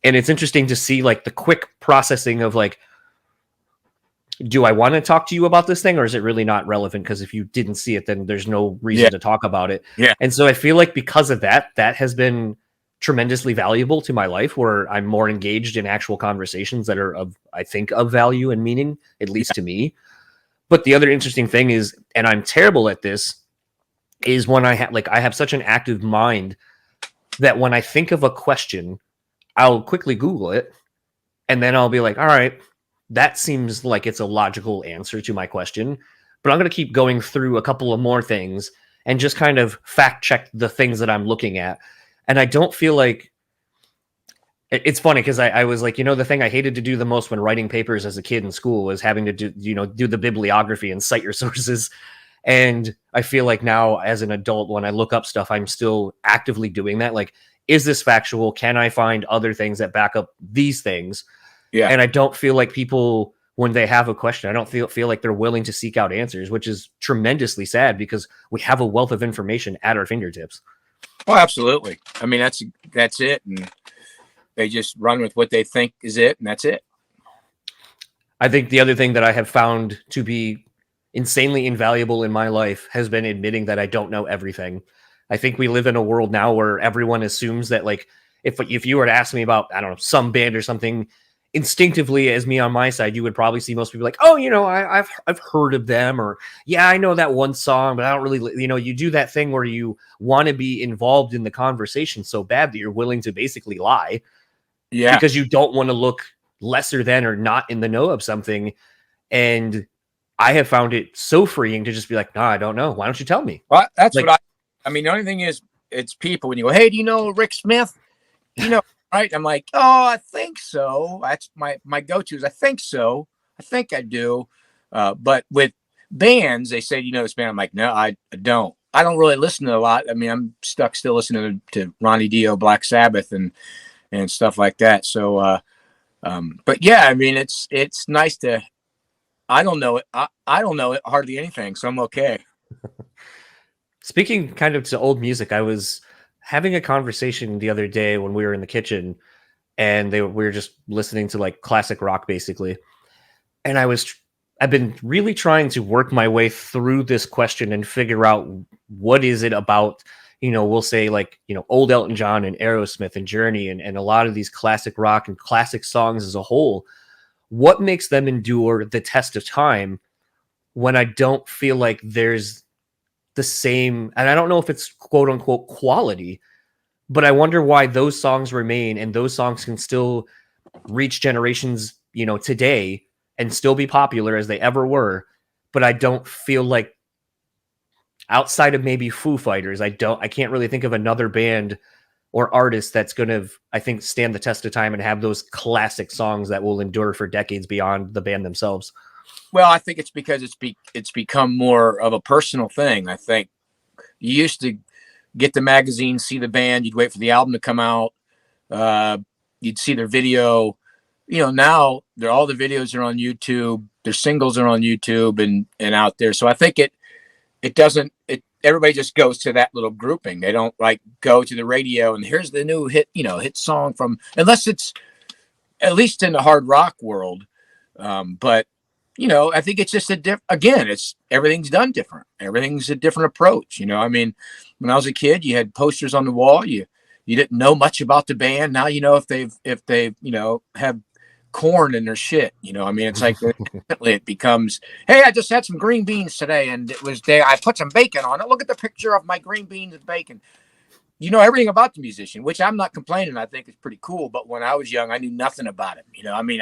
Speaker 2: And it's interesting to see like the quick processing of like, do I want to talk to you about this thing or is it really not relevant? Because if you didn't see it, then there's no reason to talk about it.
Speaker 4: Yeah.
Speaker 2: And so I feel like because of that, that has been tremendously valuable to my life where I'm more engaged in actual conversations that are of, I think, of value and meaning, at least to me. But the other interesting thing is, and I'm terrible at this, is when I have such an active mind that when I think of a question, I'll quickly Google it, and then I'll be like, all right, that seems like it's a logical answer to my question, but I'm going to keep going through a couple of more things and just kind of fact check the things that I'm looking at. And I don't feel like it's funny because I was like, you know, the thing I hated to do the most when writing papers as a kid in school was having to do the bibliography and cite your sources. And I feel like now as an adult, when I look up stuff, I'm still actively doing that. Like, is this factual? Can I find other things that back up these things?
Speaker 4: Yeah.
Speaker 2: And I don't feel like people, when they have a question, I don't feel like they're willing to seek out answers, which is tremendously sad because we have a wealth of information at our fingertips.
Speaker 4: Oh, absolutely. I mean, that's it. And they just run with what they think is it. And that's it.
Speaker 2: I think the other thing that I have found to be insanely invaluable in my life has been admitting that I don't know everything. I think we live in a world now where everyone assumes that, like, if you were to ask me about, I don't know, some band or something, instinctively as me on my side, you would probably see most people like, oh, you know, I've heard of them, or yeah, I know that one song, but I don't really, you know, you do that thing where you want to be involved in the conversation so bad that you're willing to basically lie.
Speaker 4: Yeah.
Speaker 2: Because you don't want to look lesser than or not in the know of something. And I have found it so freeing to just be like, no, I don't know. Why don't you tell me?
Speaker 4: Well, that's
Speaker 2: like,
Speaker 4: what I mean, the only thing is it's people when you go, hey, do you know Rick Smith? You know, right? I'm like, oh, I think so. That's my go-to is I think so. I think I do. But with bands, they say, you know, this band. I'm like, no, I don't. I don't really listen to a lot. I mean, I'm stuck still listening to Ronnie Dio, Black Sabbath, and stuff like that. So, but yeah, I mean, it's nice to. I don't know it. I don't know it hardly anything, so I'm okay.
Speaker 2: Speaking kind of to old music, I was having a conversation the other day when we were in the kitchen, and we were just listening to like classic rock, basically. And I've been really trying to work my way through this question and figure out what is it about, you know, we'll say like, you know, old Elton John and Aerosmith and Journey and a lot of these classic rock and classic songs as a whole. What makes them endure the test of time when I don't feel like there's the same, and I don't know if it's quote unquote quality, but I wonder why those songs remain and those songs can still reach generations, you know, today and still be popular as they ever were. But I don't feel like, outside of maybe Foo Fighters, I can't really think of another band or artist that's going to, I think, stand the test of time and have those classic songs that will endure for decades beyond the band themselves.
Speaker 4: Well, I think it's because it's become more of a personal thing. I think you used to get the magazine, see the band, you'd wait for the album to come out, you'd see their video. You know, now all the videos are on YouTube, their singles are on YouTube and out there. So I think everybody just goes to that little grouping. They don't like go to the radio and here's the new hit song from, unless it's at least in the hard rock world. But you know, I think it's just everything's done different. Everything's a different approach. You know, I mean, when I was a kid, you had posters on the wall. You didn't know much about the band. Now, you know, if they've, you know, have corn in their shit. You know, I mean, it's like it becomes, hey, I just had some green beans today, and it was there. I put some bacon on it. Look at the picture of my green beans and bacon. You know everything about the musician, which I'm not complaining. I think it's pretty cool. But when I was young, I knew nothing about him. You know, I mean,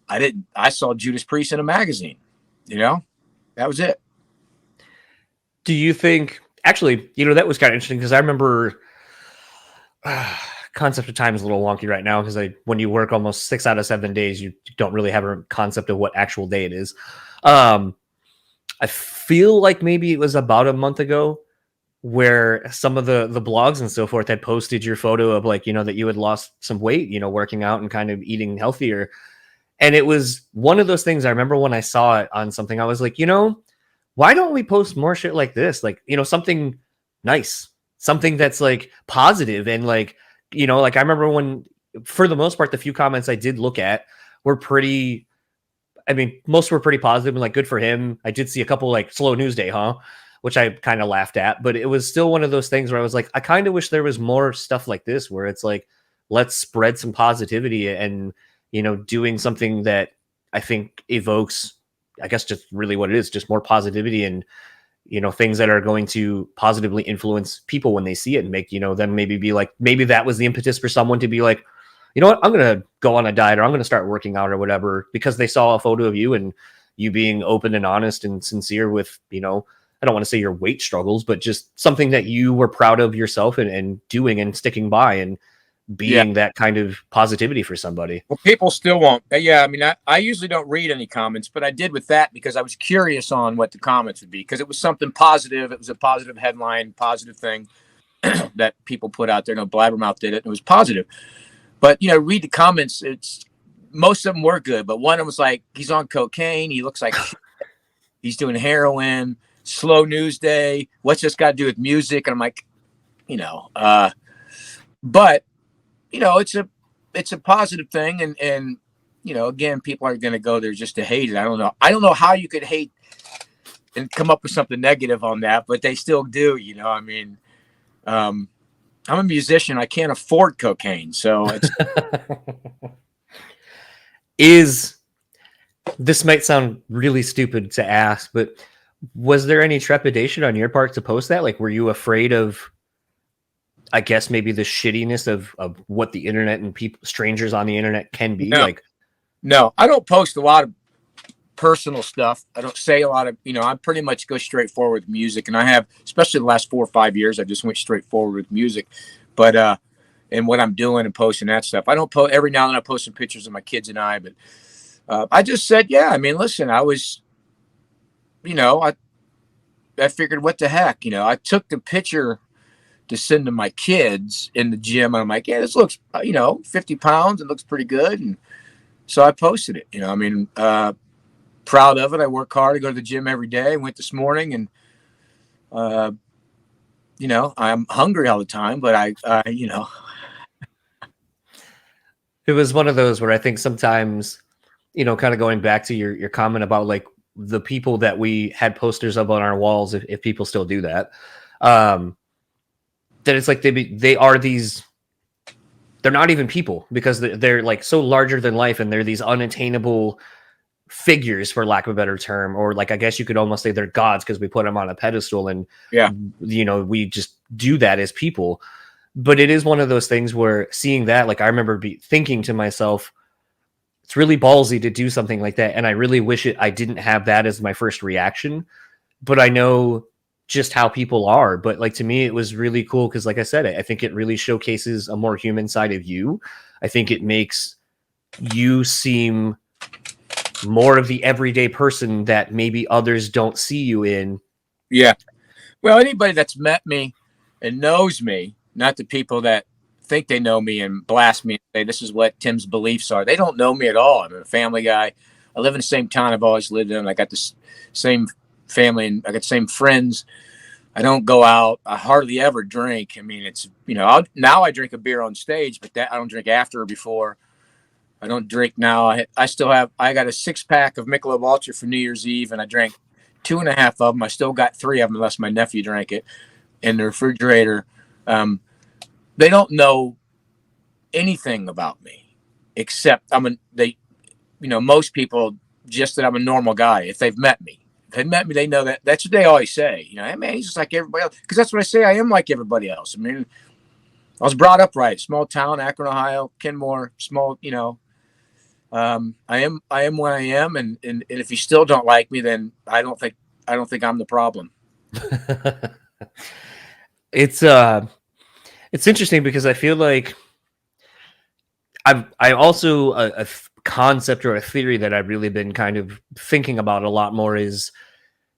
Speaker 4: I didn't. I saw Judas Priest in a magazine. You know, that was it.
Speaker 2: Do you think, actually, you know, that was kind of interesting because I remember concept of time is a little wonky right now because when you work almost 6 out of 7 days, you don't really have a concept of what actual day it is. I feel like maybe it was about a month ago where some of the blogs and so forth had posted your photo of like, you know, that you had lost some weight, you know, working out and kind of eating healthier. And it was one of those things I remember when I saw it on something, I was like, you know, why don't we post more shit like this? Like, you know, something nice, something that's like positive. And like, you know, like I remember when, for the most part, the few comments I did look at were pretty, I mean, most were pretty positive and like, good for him. I did see a couple like slow news day, huh? Which I kind of laughed at, but it was still one of those things where I was like, I kind of wish there was more stuff like this where it's like, let's spread some positivity and, you know, doing something that I think evokes, I guess, just really what it is, just more positivity and, you know, things that are going to positively influence people when they see it and make, you know, them maybe be like, maybe that was the impetus for someone to be like, you know what, I'm going to go on a diet or I'm going to start working out or whatever, because they saw a photo of you and you being open and honest and sincere with, you know, I don't want to say your weight struggles, but just something that you were proud of yourself and doing and sticking by and being that kind of positivity for somebody.
Speaker 4: Well, people still won't. Yeah, I mean, I usually don't read any comments, but I did with that because I was curious on what the comments would be because it was something positive. It was a positive headline, positive thing that people put out there. No, Blabbermouth did it. And it was positive. But, you know, read the comments. It's most of them were good, but one of them was like, he's on cocaine. He looks like he's doing heroin. Slow news day. What's this got to do with music? And I'm like, you know, but you know, it's a positive thing. And, you know, again, people are going to go there just to hate it. I don't know how you could hate and come up with something negative on that, but they still do, you know, I mean, I'm a musician. I can't afford cocaine. So
Speaker 2: it's, this might sound really stupid to ask, but was there any trepidation on your part to post that? Like, were you afraid of, I guess, maybe the shittiness of what the internet and people, strangers on the internet can be?
Speaker 4: No, I don't post a lot of personal stuff. I don't say a lot of, you know, I pretty much go straight forward with music. And I have, especially the last 4 or 5 years, I just went straight forward with music. But, and what I'm doing and posting that stuff. I don't post, every now and then I post some pictures of my kids and I, but I just said, yeah, I mean, listen, I was, you know, I figured what the heck, you know, I took the picture to send to my kids in the gym. And I'm like, yeah, this looks, you know, 50 pounds. It looks pretty good. And so I posted it, you know, I mean, proud of it. I work hard. I go to the gym every day. I went this morning and, you know, I'm hungry all the time, but I you know.
Speaker 2: It was one of those where I think sometimes, you know, kind of going back to your comment about like the people that we had posters up on our walls, if people still do that, that it's like they are these, they're not even people because they're like so larger than life and they're these unattainable figures, for lack of a better term, or like I guess you could almost say they're gods because we put them on a pedestal and you know, we just do that as people. But it is one of those things where seeing that, like I remember thinking to myself, it's really ballsy to do something like that, and I really wish I didn't have that as my first reaction. But I know just how people are. But like to me, it was really cool because, like I said, I think it really showcases a more human side of you. I think it makes you seem more of the everyday person that maybe others don't see you in.
Speaker 4: Yeah. Well, anybody that's met me and knows me, not the people that think they know me and blast me and say, this is what Tim's beliefs are. They don't know me at all. I'm a family guy. I live in the same town I've always lived in. I got the same family and I got the same friends. I don't go out. I hardly ever drink. I mean, it's, you know, now I drink a beer on stage, but that I don't drink after or before. I don't drink now. I got a 6-pack of Michelob Ultra for New Year's Eve, and I drank 2.5 of them. I still got 3 of them unless my nephew drank it in the refrigerator. They don't know anything about me. except most people just that I'm a normal guy. If they've met me, they know that. That's what they always say. Hey, man, he's just like everybody else. Because that's what I say. I am like everybody else. I mean, I was brought up right. Small town, Akron, Ohio, Kenmore, small, I am what I am. And if you still don't like me, then I don't think I'm the problem.
Speaker 2: It's interesting because I feel like I also a concept or a theory that I've really been kind of thinking about a lot more is,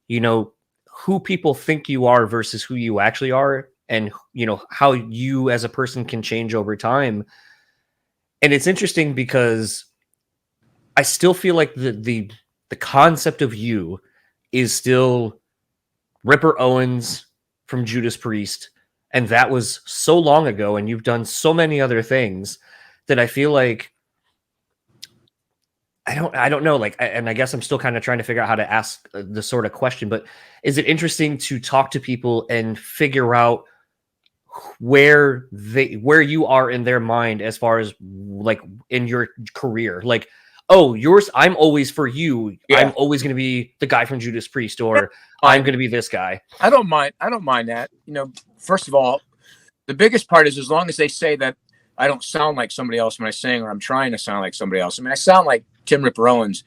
Speaker 2: who people think you are versus who you actually are, and how you as a person can change over time. And it's interesting because I still feel like the concept of you is still Ripper Owens from Judas Priest, and that was so long ago, and you've done so many other things that I feel like I don't know, and I guess I'm still kind of trying to figure out how to ask the sort of question, but is it interesting to talk to people and figure out where you are in their mind as far as like in your career? Like, oh, I'm always for you. Yeah. I'm always going to be the guy from Judas Priest, or I'm going to be this guy.
Speaker 4: I don't mind that. First of all, the biggest part is as long as they say that I don't sound like somebody else when I sing, or I'm trying to sound like somebody else. I mean, I sound like Tim Ripper Owens.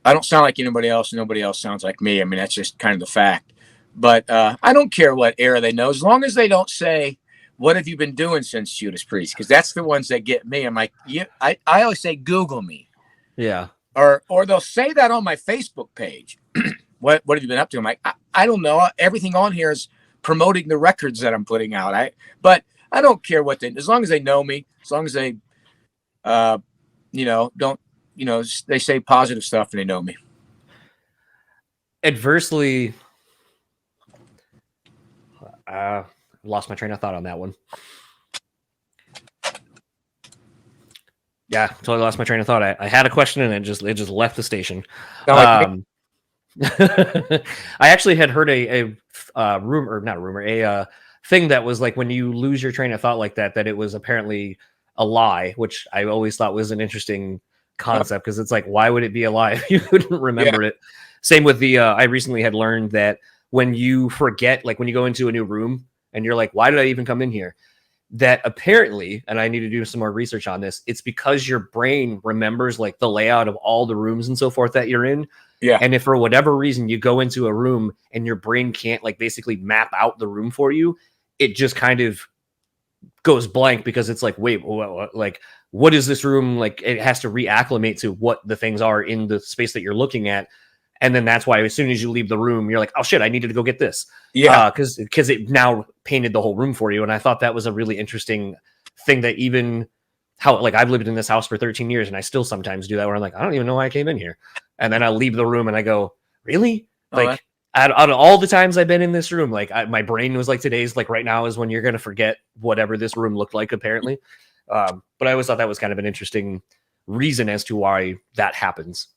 Speaker 4: I don't sound like anybody else. Nobody else sounds like me. I mean, that's just kind of the fact. But I don't care what era they know, as long as they don't say, "What have you been doing since Judas Priest?" Because that's the ones that get me. I'm like, I always say, Google me.
Speaker 2: Yeah.
Speaker 4: Or they'll say that on my Facebook page. What have you been up to? I'm like, I don't know. Everything on here is promoting the records that I'm putting out. But I don't care as long as they know me, as long as they, don't, they say positive stuff and they know me.
Speaker 2: Adversely, lost my train of thought on that one. Yeah, totally lost my train of thought. I had a question and it just left the station. I actually had heard a thing that was like when you lose your train of thought like that it was apparently a lie, which I always thought was an interesting concept because it's like, why would it be a lie if you couldn't remember it? Same with the I recently had learned that when you forget, like when you go into a new room and you're like, why did I even come in here? That apparently, and I need to do some more research on this, it's because your brain remembers like the layout of all the rooms and so forth that you're in.
Speaker 4: Yeah.
Speaker 2: And if for whatever reason you go into a room and your brain can't like basically map out the room for you, it just kind of goes blank because it's like, wait, what is this room? Like it has to reacclimate to what the things are in the space that you're looking at. And then that's why as soon as you leave the room, you're like, oh shit, I needed to go get this.
Speaker 4: Yeah.
Speaker 2: Because it now painted the whole room for you. And I thought that was a really interesting thing that even how, like, I've lived in this house for 13 years and I still sometimes do that where I'm like, I don't even know why I came in here. And then I leave the room and I go, really? Like out of all the times I've been in this room, like my brain was like, today's like right now is when you're going to forget whatever this room looked like apparently. But I always thought that was kind of an interesting reason as to why that happens.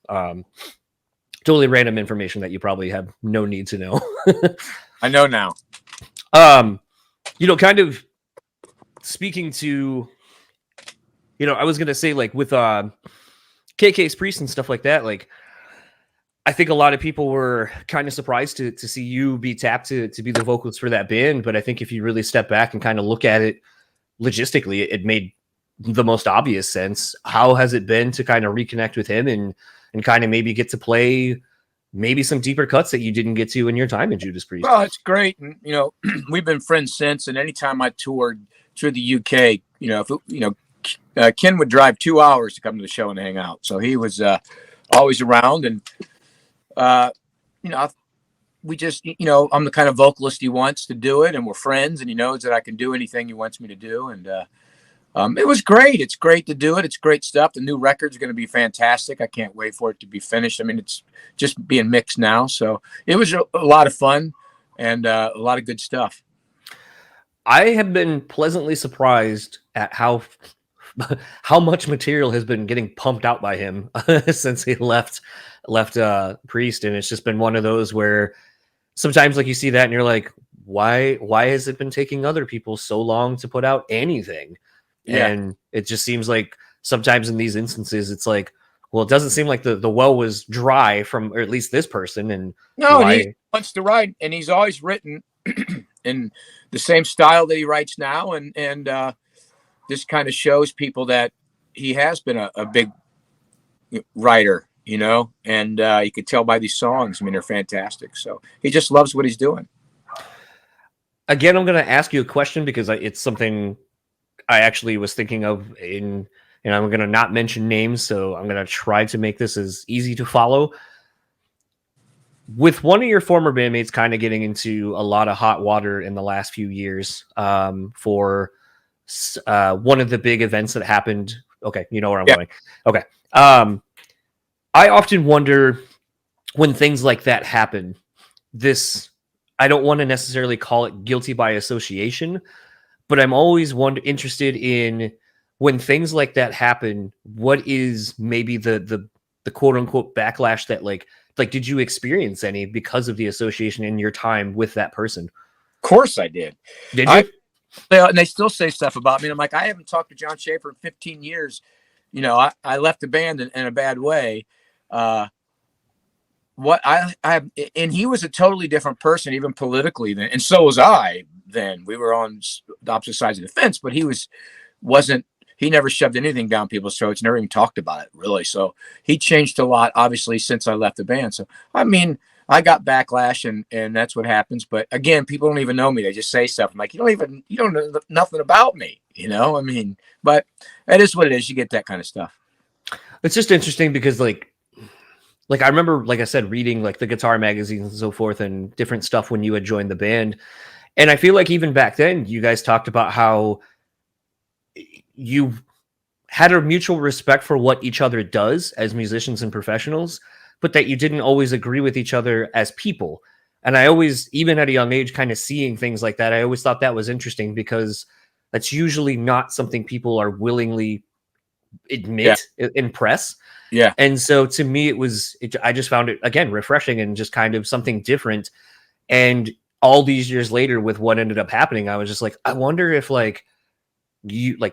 Speaker 2: Totally random information that you probably have no need to know.
Speaker 4: I know now.
Speaker 2: Kind of speaking to, I was going to say like with KK's Priest and stuff like that, like I think a lot of people were kind of surprised to see you be tapped to be the vocalist for that band. But I think if you really step back and kind of look at it logistically, it made the most obvious sense. How has it been to kind of reconnect with him and kind of maybe get to play maybe some deeper cuts that you didn't get to in your time in Judas Priest?
Speaker 4: Well, it's great. And, we've been friends since, and anytime I toured through the UK, Ken would drive 2 hours to come to the show and hang out. So he was always around, and, we just, I'm the kind of vocalist he wants to do it, and we're friends, and he knows that I can do anything he wants me to do. And, it was great. It's great to do it. It's great stuff. The new record's going to be fantastic. I can't wait for it to be finished. I mean, it's just being mixed now. So it was a lot of fun and a lot of good stuff.
Speaker 2: I have been pleasantly surprised at how much material has been getting pumped out by him since he left Priest. And it's just been one of those where sometimes like you see that and you're like, why has it been taking other people so long to put out anything? Yeah. And it just seems like sometimes in these instances, it's like, well, it doesn't seem like the well was dry from, or at least this person. And
Speaker 4: no, and he wants to write, and he's always written in the same style that he writes now, and this kind of shows people that he has been a big writer, you know, and you could tell by these songs. I mean, they're fantastic. So he just loves what he's doing.
Speaker 2: Again, I'm going to ask you a question because it's something I actually was thinking of and I'm going to not mention names, so I'm going to try to make this as easy to follow. With one of your former bandmates kind of getting into a lot of hot water in the last few years for one of the big events that happened. Okay, you know where I'm going. Okay. I often wonder when things like that happen, I don't want to necessarily call it guilty by association, but I'm always interested in when things like that happen, what is maybe the quote unquote backlash that like did you experience any because of the association in your time with that person?
Speaker 4: Of course I did.
Speaker 2: Did you?
Speaker 4: And they still say stuff about me. And I'm like, I haven't talked to John Chae for 15 years. You know, I left the band in a bad way. And he was a totally different person, even politically then. And so was I then. We were on the opposite sides of the fence, but he never shoved anything down people's throats, never even talked about it, really. So he changed a lot, obviously, since I left the band. So, I mean, I got backlash, and that's what happens. But again, people don't even know me. They just say stuff. I'm like, you don't know nothing about me, you know? I mean, but that is what it is. You get that kind of stuff.
Speaker 2: It's just interesting because like I remember, like I said, reading like the guitar magazines and so forth and different stuff when you had joined the band. And I feel like even back then you guys talked about how you had a mutual respect for what each other does as musicians and professionals, but that you didn't always agree with each other as people. And I always, even at a young age, kind of seeing things like that, I always thought that was interesting because that's usually not something people are willingly admit in press.
Speaker 4: Yeah.
Speaker 2: And so to me, I just found it, again, refreshing and just kind of something different. And all these years later with what ended up happening, I was just like, I wonder if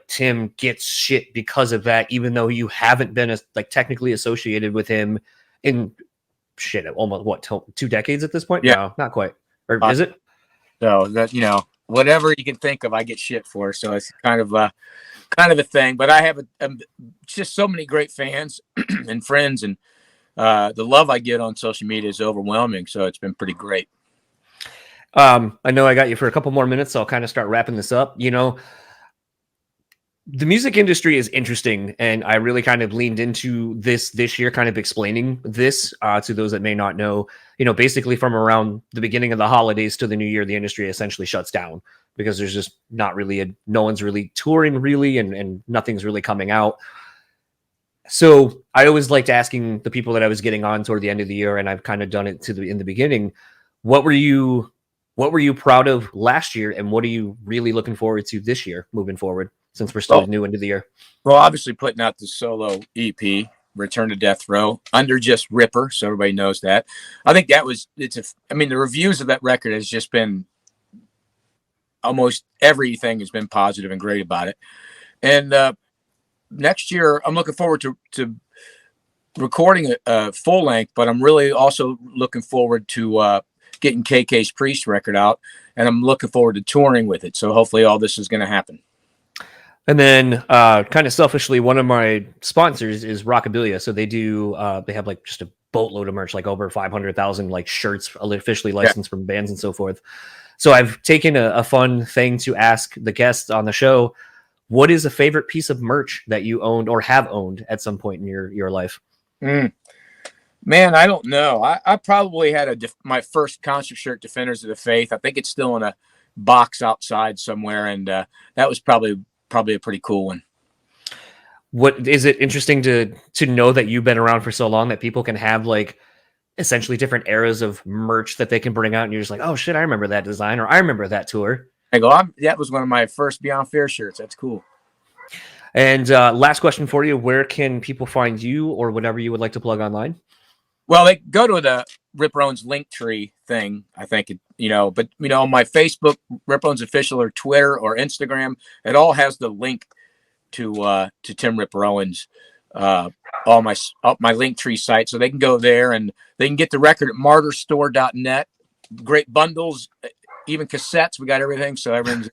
Speaker 2: Tim gets shit because of that, even though you haven't been technically associated with him in almost 2 decades at this point.
Speaker 4: Yeah.
Speaker 2: No, not quite. Or is it?
Speaker 4: So that, whatever you can think of, I get shit for. So it's kind of a thing, but I have just so many great fans and friends, and the love I get on social media is overwhelming. So it's been pretty great.
Speaker 2: I know I got you for a couple more minutes, so I'll kind of start wrapping this up. The music industry is interesting, and I really kind of leaned into this year, kind of explaining this to those that may not know. Basically from around the beginning of the holidays to the new year, the industry essentially shuts down because there's just not really no one's really touring really, and nothing's really coming out. So I always liked asking the people that I was getting on toward the end of the year, and I've kind of done it in the beginning. What were you proud of last year, and what are you really looking forward to this year moving forward, since we're still new into the year?
Speaker 4: Well, obviously putting out the solo EP, Return to Death Row, under just Ripper, so everybody knows that. I think the reviews of that record has just been, almost everything has been positive and great about it. And next year, I'm looking forward to recording a full length, but I'm really also looking forward to getting KK's Priest record out, and I'm looking forward to touring with it. So hopefully all this is going to happen.
Speaker 2: And then kind of selfishly, one of my sponsors is Rockabilia. So they have just a boatload of merch, like over 500,000 shirts officially licensed from bands and so forth. So I've taken a fun thing to ask the guests on the show. What is a favorite piece of merch that you owned or have owned at some point in your life?
Speaker 4: Man, I don't know. I probably had my first concert shirt, Defenders of the Faith. I think it's still in a box outside somewhere, and that was probably a pretty cool one.
Speaker 2: What is it interesting to know that you've been around for so long that people can have essentially different eras of merch that they can bring out, and you're just like, oh shit, I remember that design, or I remember that tour.
Speaker 4: That was one of my first Beyond Fear shirts. That's cool.
Speaker 2: And last question for you: where can people find you, or whatever you would like to plug online?
Speaker 4: Well, they go to the Rip Owens Linktree thing, I think, but on my Facebook, Rip Owens Official, or Twitter or Instagram, it all has the link to Tim Ripper Owens, all my Linktree site, so they can go there and they can get the record at martyrstore.net. Great bundles, even cassettes. We got everything, so everything's.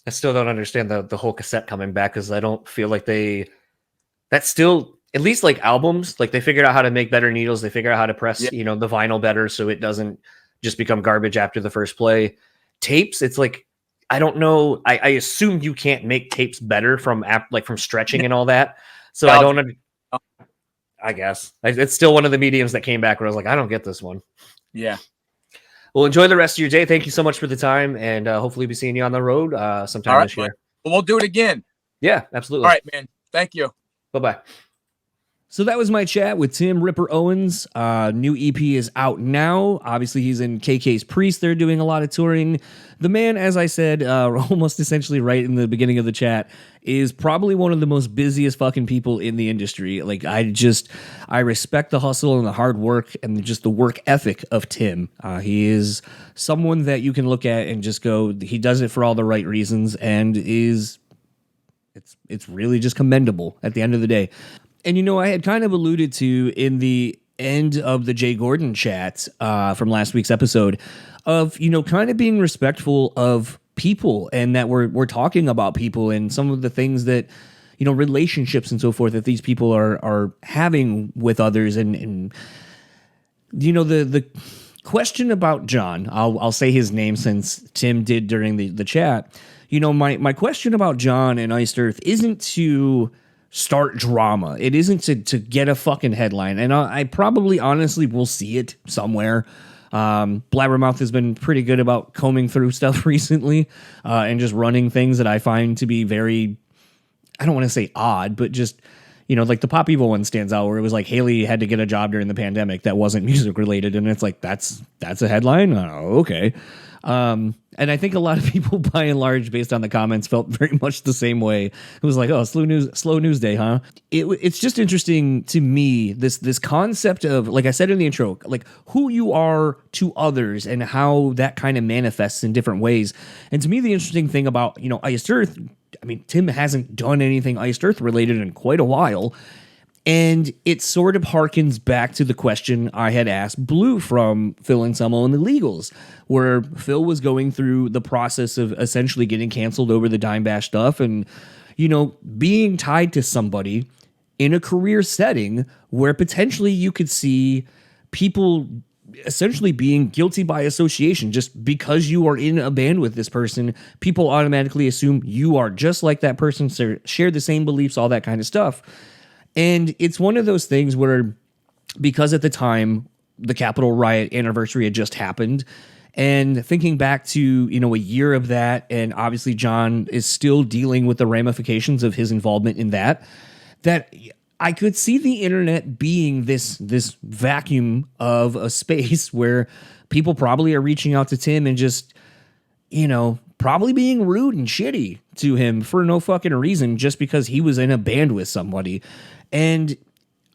Speaker 2: I still don't understand the whole cassette coming back, because I don't feel like that's still, at least like albums, like they figured out how to make better needles. They figured out how to press, the vinyl better, so it doesn't just become garbage after the first play. Tapes, it's like, I don't know. I assume you can't make tapes better from stretching and all that. So I don't, I guess it's still one of the mediums that came back where I was like, I don't get this one.
Speaker 4: Yeah.
Speaker 2: Well, enjoy the rest of your day. Thank you so much for the time, and hopefully be seeing you on the road sometime this year.
Speaker 4: Well, we'll do it again.
Speaker 2: Yeah, absolutely.
Speaker 4: All right, man. Thank you.
Speaker 2: Bye-bye.
Speaker 1: So that was my chat with Tim Ripper Owens. New EP is out now. Obviously, he's in KK's Priest. They're doing a lot of touring. The man, as I said, almost essentially right in the beginning of the chat, is probably one of the most busiest fucking people in the industry. Like, I respect the hustle and the hard work and just the work ethic of Tim. He is someone that you can look at and just go, he does it for all the right reasons, and it's really just commendable at the end of the day. And, I had kind of alluded to in the end of the Jay Gordon chat from last week's episode of, kind of being respectful of people, and that we're talking about people and some of the things that, relationships and so forth that these people are having with others. And the question about John, I'll say his name since Tim did during the chat. My question about John and Iced Earth isn't to start drama. It isn't to get a fucking headline. And I probably honestly will see it somewhere. Blabbermouth has been pretty good about combing through stuff recently and just running things that I find to be very, I don't want to say odd, but just, like the Pop Evil one stands out, where it was like Haley had to get a job during the pandemic that wasn't music related. And it's like, that's a headline? Oh, okay. And I think a lot of people, by and large, based on the comments, felt very much the same way. It was like, oh, slow news day, huh? It's just interesting to me, this concept of, like I said in the intro, like who you are to others and how that kind of manifests in different ways. And to me, the interesting thing about, Iced Earth, I mean, Tim hasn't done anything Iced Earth related in quite a while. And it sort of harkens back to the question I had asked Blue from Phil Anselmo and the Legals, where Phil was going through the process of essentially getting canceled over the Dime Bash stuff and, being tied to somebody in a career setting where potentially you could see people essentially being guilty by association. Just because you are in a band with this person, people automatically assume you are just like that person, share the same beliefs, all that kind of stuff. And it's one of those things where, because at the time, the Capitol riot anniversary had just happened, and thinking back to, a year of that, and obviously John is still dealing with the ramifications of his involvement in that I could see the internet being this vacuum of a space where people probably are reaching out to Tim and just, probably being rude and shitty to him for no fucking reason, just because he was in a band with somebody. And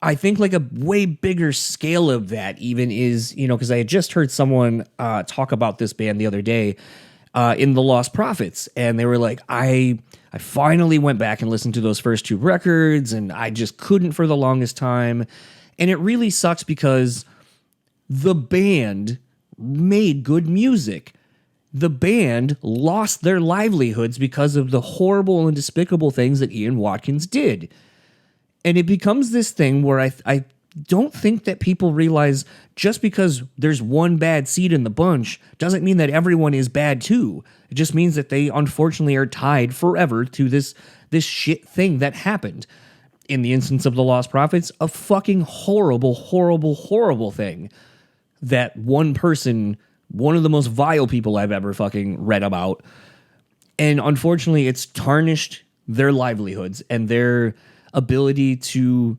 Speaker 1: I think like a way bigger scale of that even is, because I had just heard someone talk about this band the other day in The Lost Prophets. And they were like, I finally went back and listened to those first two records, and I just couldn't for the longest time. And it really sucks because the band made good music. The band lost their livelihoods because of the horrible and despicable things that Ian Watkins did. And it becomes this thing where I don't think that people realize just because there's one bad seed in the bunch doesn't mean that everyone is bad too. It just means that they unfortunately are tied forever to this shit thing that happened. In the instance of the Lost Prophets, a fucking horrible, horrible, horrible thing that one person, one of the most vile people I've ever fucking read about. And unfortunately, it's tarnished their livelihoods and their ability to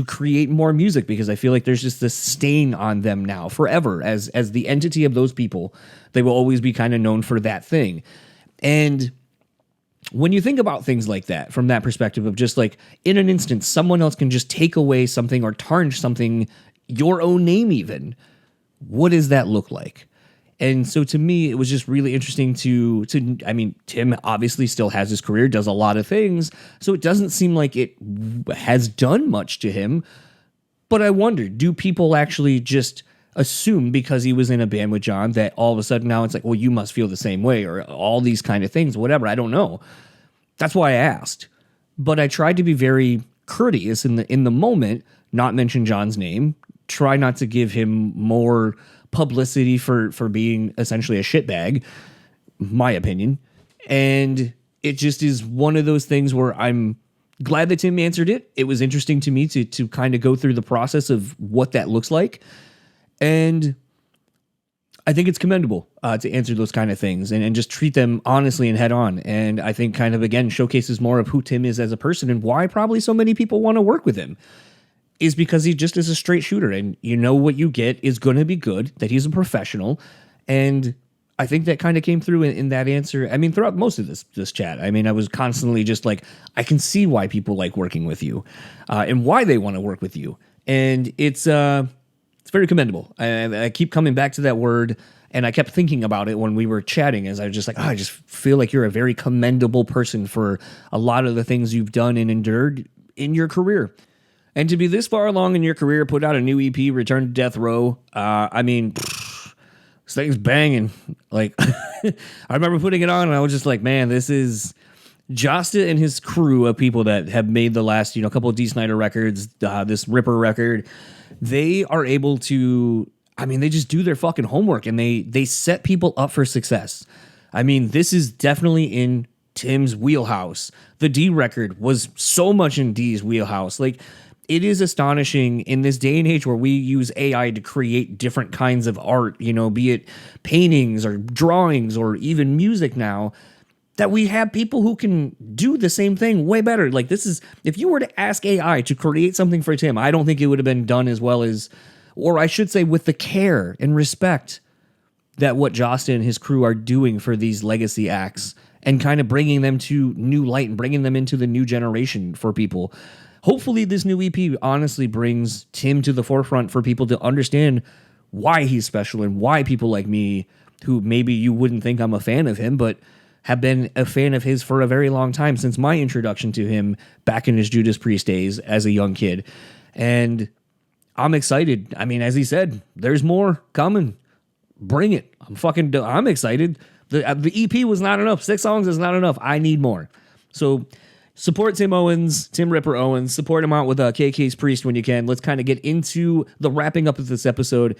Speaker 1: create more music, because I feel like there's just this stain on them now forever as the entity of those people. They will always be kind of known for that thing. And when you think about things like that from that perspective of just like in an instance, someone else can just take away something or tarnish something, your own name even, what does that look like? And so to me, it was just really interesting I mean, Tim obviously still has his career, does a lot of things, so it doesn't seem like it has done much to him. But I wonder, do people actually just assume because he was in a band with John that all of a sudden now it's like, well, you must feel the same way, or all these kind of things, whatever. I don't know. That's why I asked. But I tried to be very courteous in the moment, not mention John's name, try not to give him more publicity for being essentially a shitbag, my opinion. And it just is one of those things where I'm glad that Tim answered it. It was interesting to me to kind of go through the process of what that looks like. And I think it's commendable to answer those kind of things and just treat them honestly and head on. And I think kind of, again, showcases more of who Tim is as a person and why probably so many people want to work with him is because he just is a straight shooter. And you know what you get is going to be good, that he's a professional. And I think that kind of came through in that answer. I mean, throughout most of this chat, I mean, I was constantly just like, I can see why people like working with you and why they want to work with you. And it's very commendable. I keep coming back to that word, and I kept thinking about it when we were chatting as I was just like, I just feel like you're a very commendable person for a lot of the things you've done and endured in your career. And to be this far along in your career, put out a new EP, Return to Death Row, I mean, this thing's banging. Like, I remember putting it on, and I was just like, man, this is Jasta and his crew of people that have made the last, couple of D. Snyder records, this Ripper record. They are able to, I mean, they just do their fucking homework, and they set people up for success. I mean, this is definitely in Tim's wheelhouse. The D record was so much in D's wheelhouse. Like, it is astonishing in this day and age where we use AI to create different kinds of art, be it paintings or drawings or even music now, that we have people who can do the same thing way better. Like, this is, if you were to ask AI to create something for Tim, I don't think it would have been done as well as, or I should say with the care and respect that what Jasta and his crew are doing for these legacy acts and kind of bringing them to new light and bringing them into the new generation for people. Hopefully this new EP honestly brings Tim to the forefront for people to understand why he's special and why people like me, who maybe you wouldn't think I'm a fan of him, but have been a fan of his for a very long time, since my introduction to him back in his Judas Priest days as a young kid. And I'm excited. I mean, as he said, there's more coming. Bring it. I'm excited. The EP was not enough. 6 songs is not enough. I need more. So support Tim Owens, Tim Ripper Owens. Support him out with KK's Priest when you can. Let's kind of get into the wrapping up of this episode.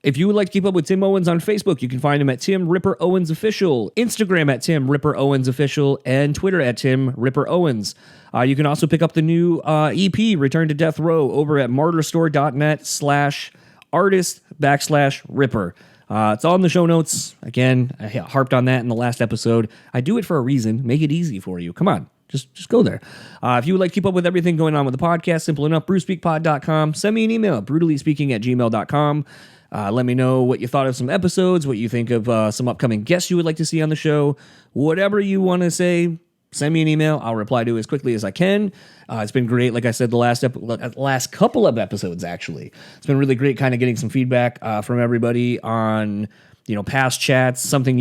Speaker 1: If you would like to keep up with Tim Owens on Facebook, you can find him at Tim Ripper Owens Official, Instagram at Tim Ripper Owens Official, and Twitter at Tim Ripper Owens. You can also pick up the new EP, Return to Death Row, over at martyrstore.net/artist/Ripper. It's all in the show notes. Again, I harped on that in the last episode. I do it for a reason. Make it easy for you. Come on. Just go there. If you would like to keep up with everything going on with the podcast, simple enough, brewspeakpod.com. Send me an email at brutallyspeaking@gmail.com. Let me know what you thought of some episodes, what you think of some upcoming guests you would like to see on the show. Whatever you want to say, send me an email. I'll reply to it as quickly as I can. It's been great. Like I said, the last couple of episodes, actually. It's been really great kind of getting some feedback from everybody on past chats, something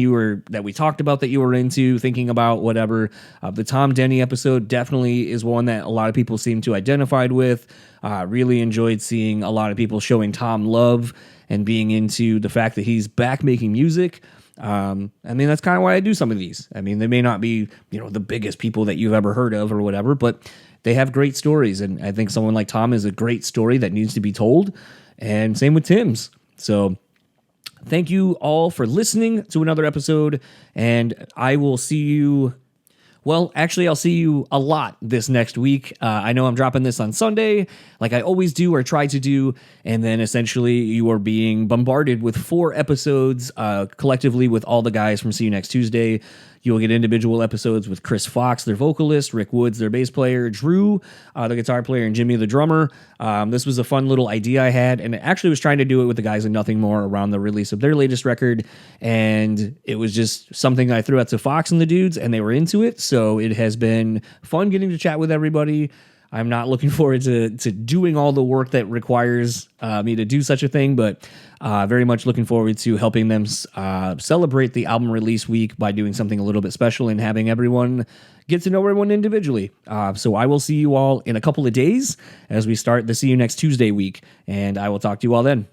Speaker 1: that we talked about that you were into, thinking about, whatever. The Tom Denny episode definitely is one that a lot of people seem to identified with. Really enjoyed seeing a lot of people showing Tom love and being into the fact that he's back making music. I mean, that's kind of why I do some of these. I mean, they may not be, the biggest people that you've ever heard of or whatever, but they have great stories. And I think someone like Tom is a great story that needs to be told. And same with Tim's. So thank you all for listening to another episode, and I will see you. Well, actually, I'll see you a lot this next week. I know I'm dropping this on Sunday, like I always do or try to do, and then essentially you are being bombarded with 4 episodes collectively with all the guys from See You Next Tuesday. You'll get individual episodes with Chris Fox, their vocalist, Rick Woods, their bass player, Drew, the guitar player, and Jimmy, the drummer. This was a fun little idea I had, and I actually was trying to do it with the guys in Nothing More around the release of their latest record, and it was just something I threw out to Fox and the dudes, and they were into it, so it has been fun getting to chat with everybody. I'm not looking forward to doing all the work that requires me to do such a thing, but very much looking forward to helping them celebrate the album release week by doing something a little bit special and having everyone get to know everyone individually. So I will see you all in a couple of days as we start the See You Next Tuesday week, and I will talk to you all then.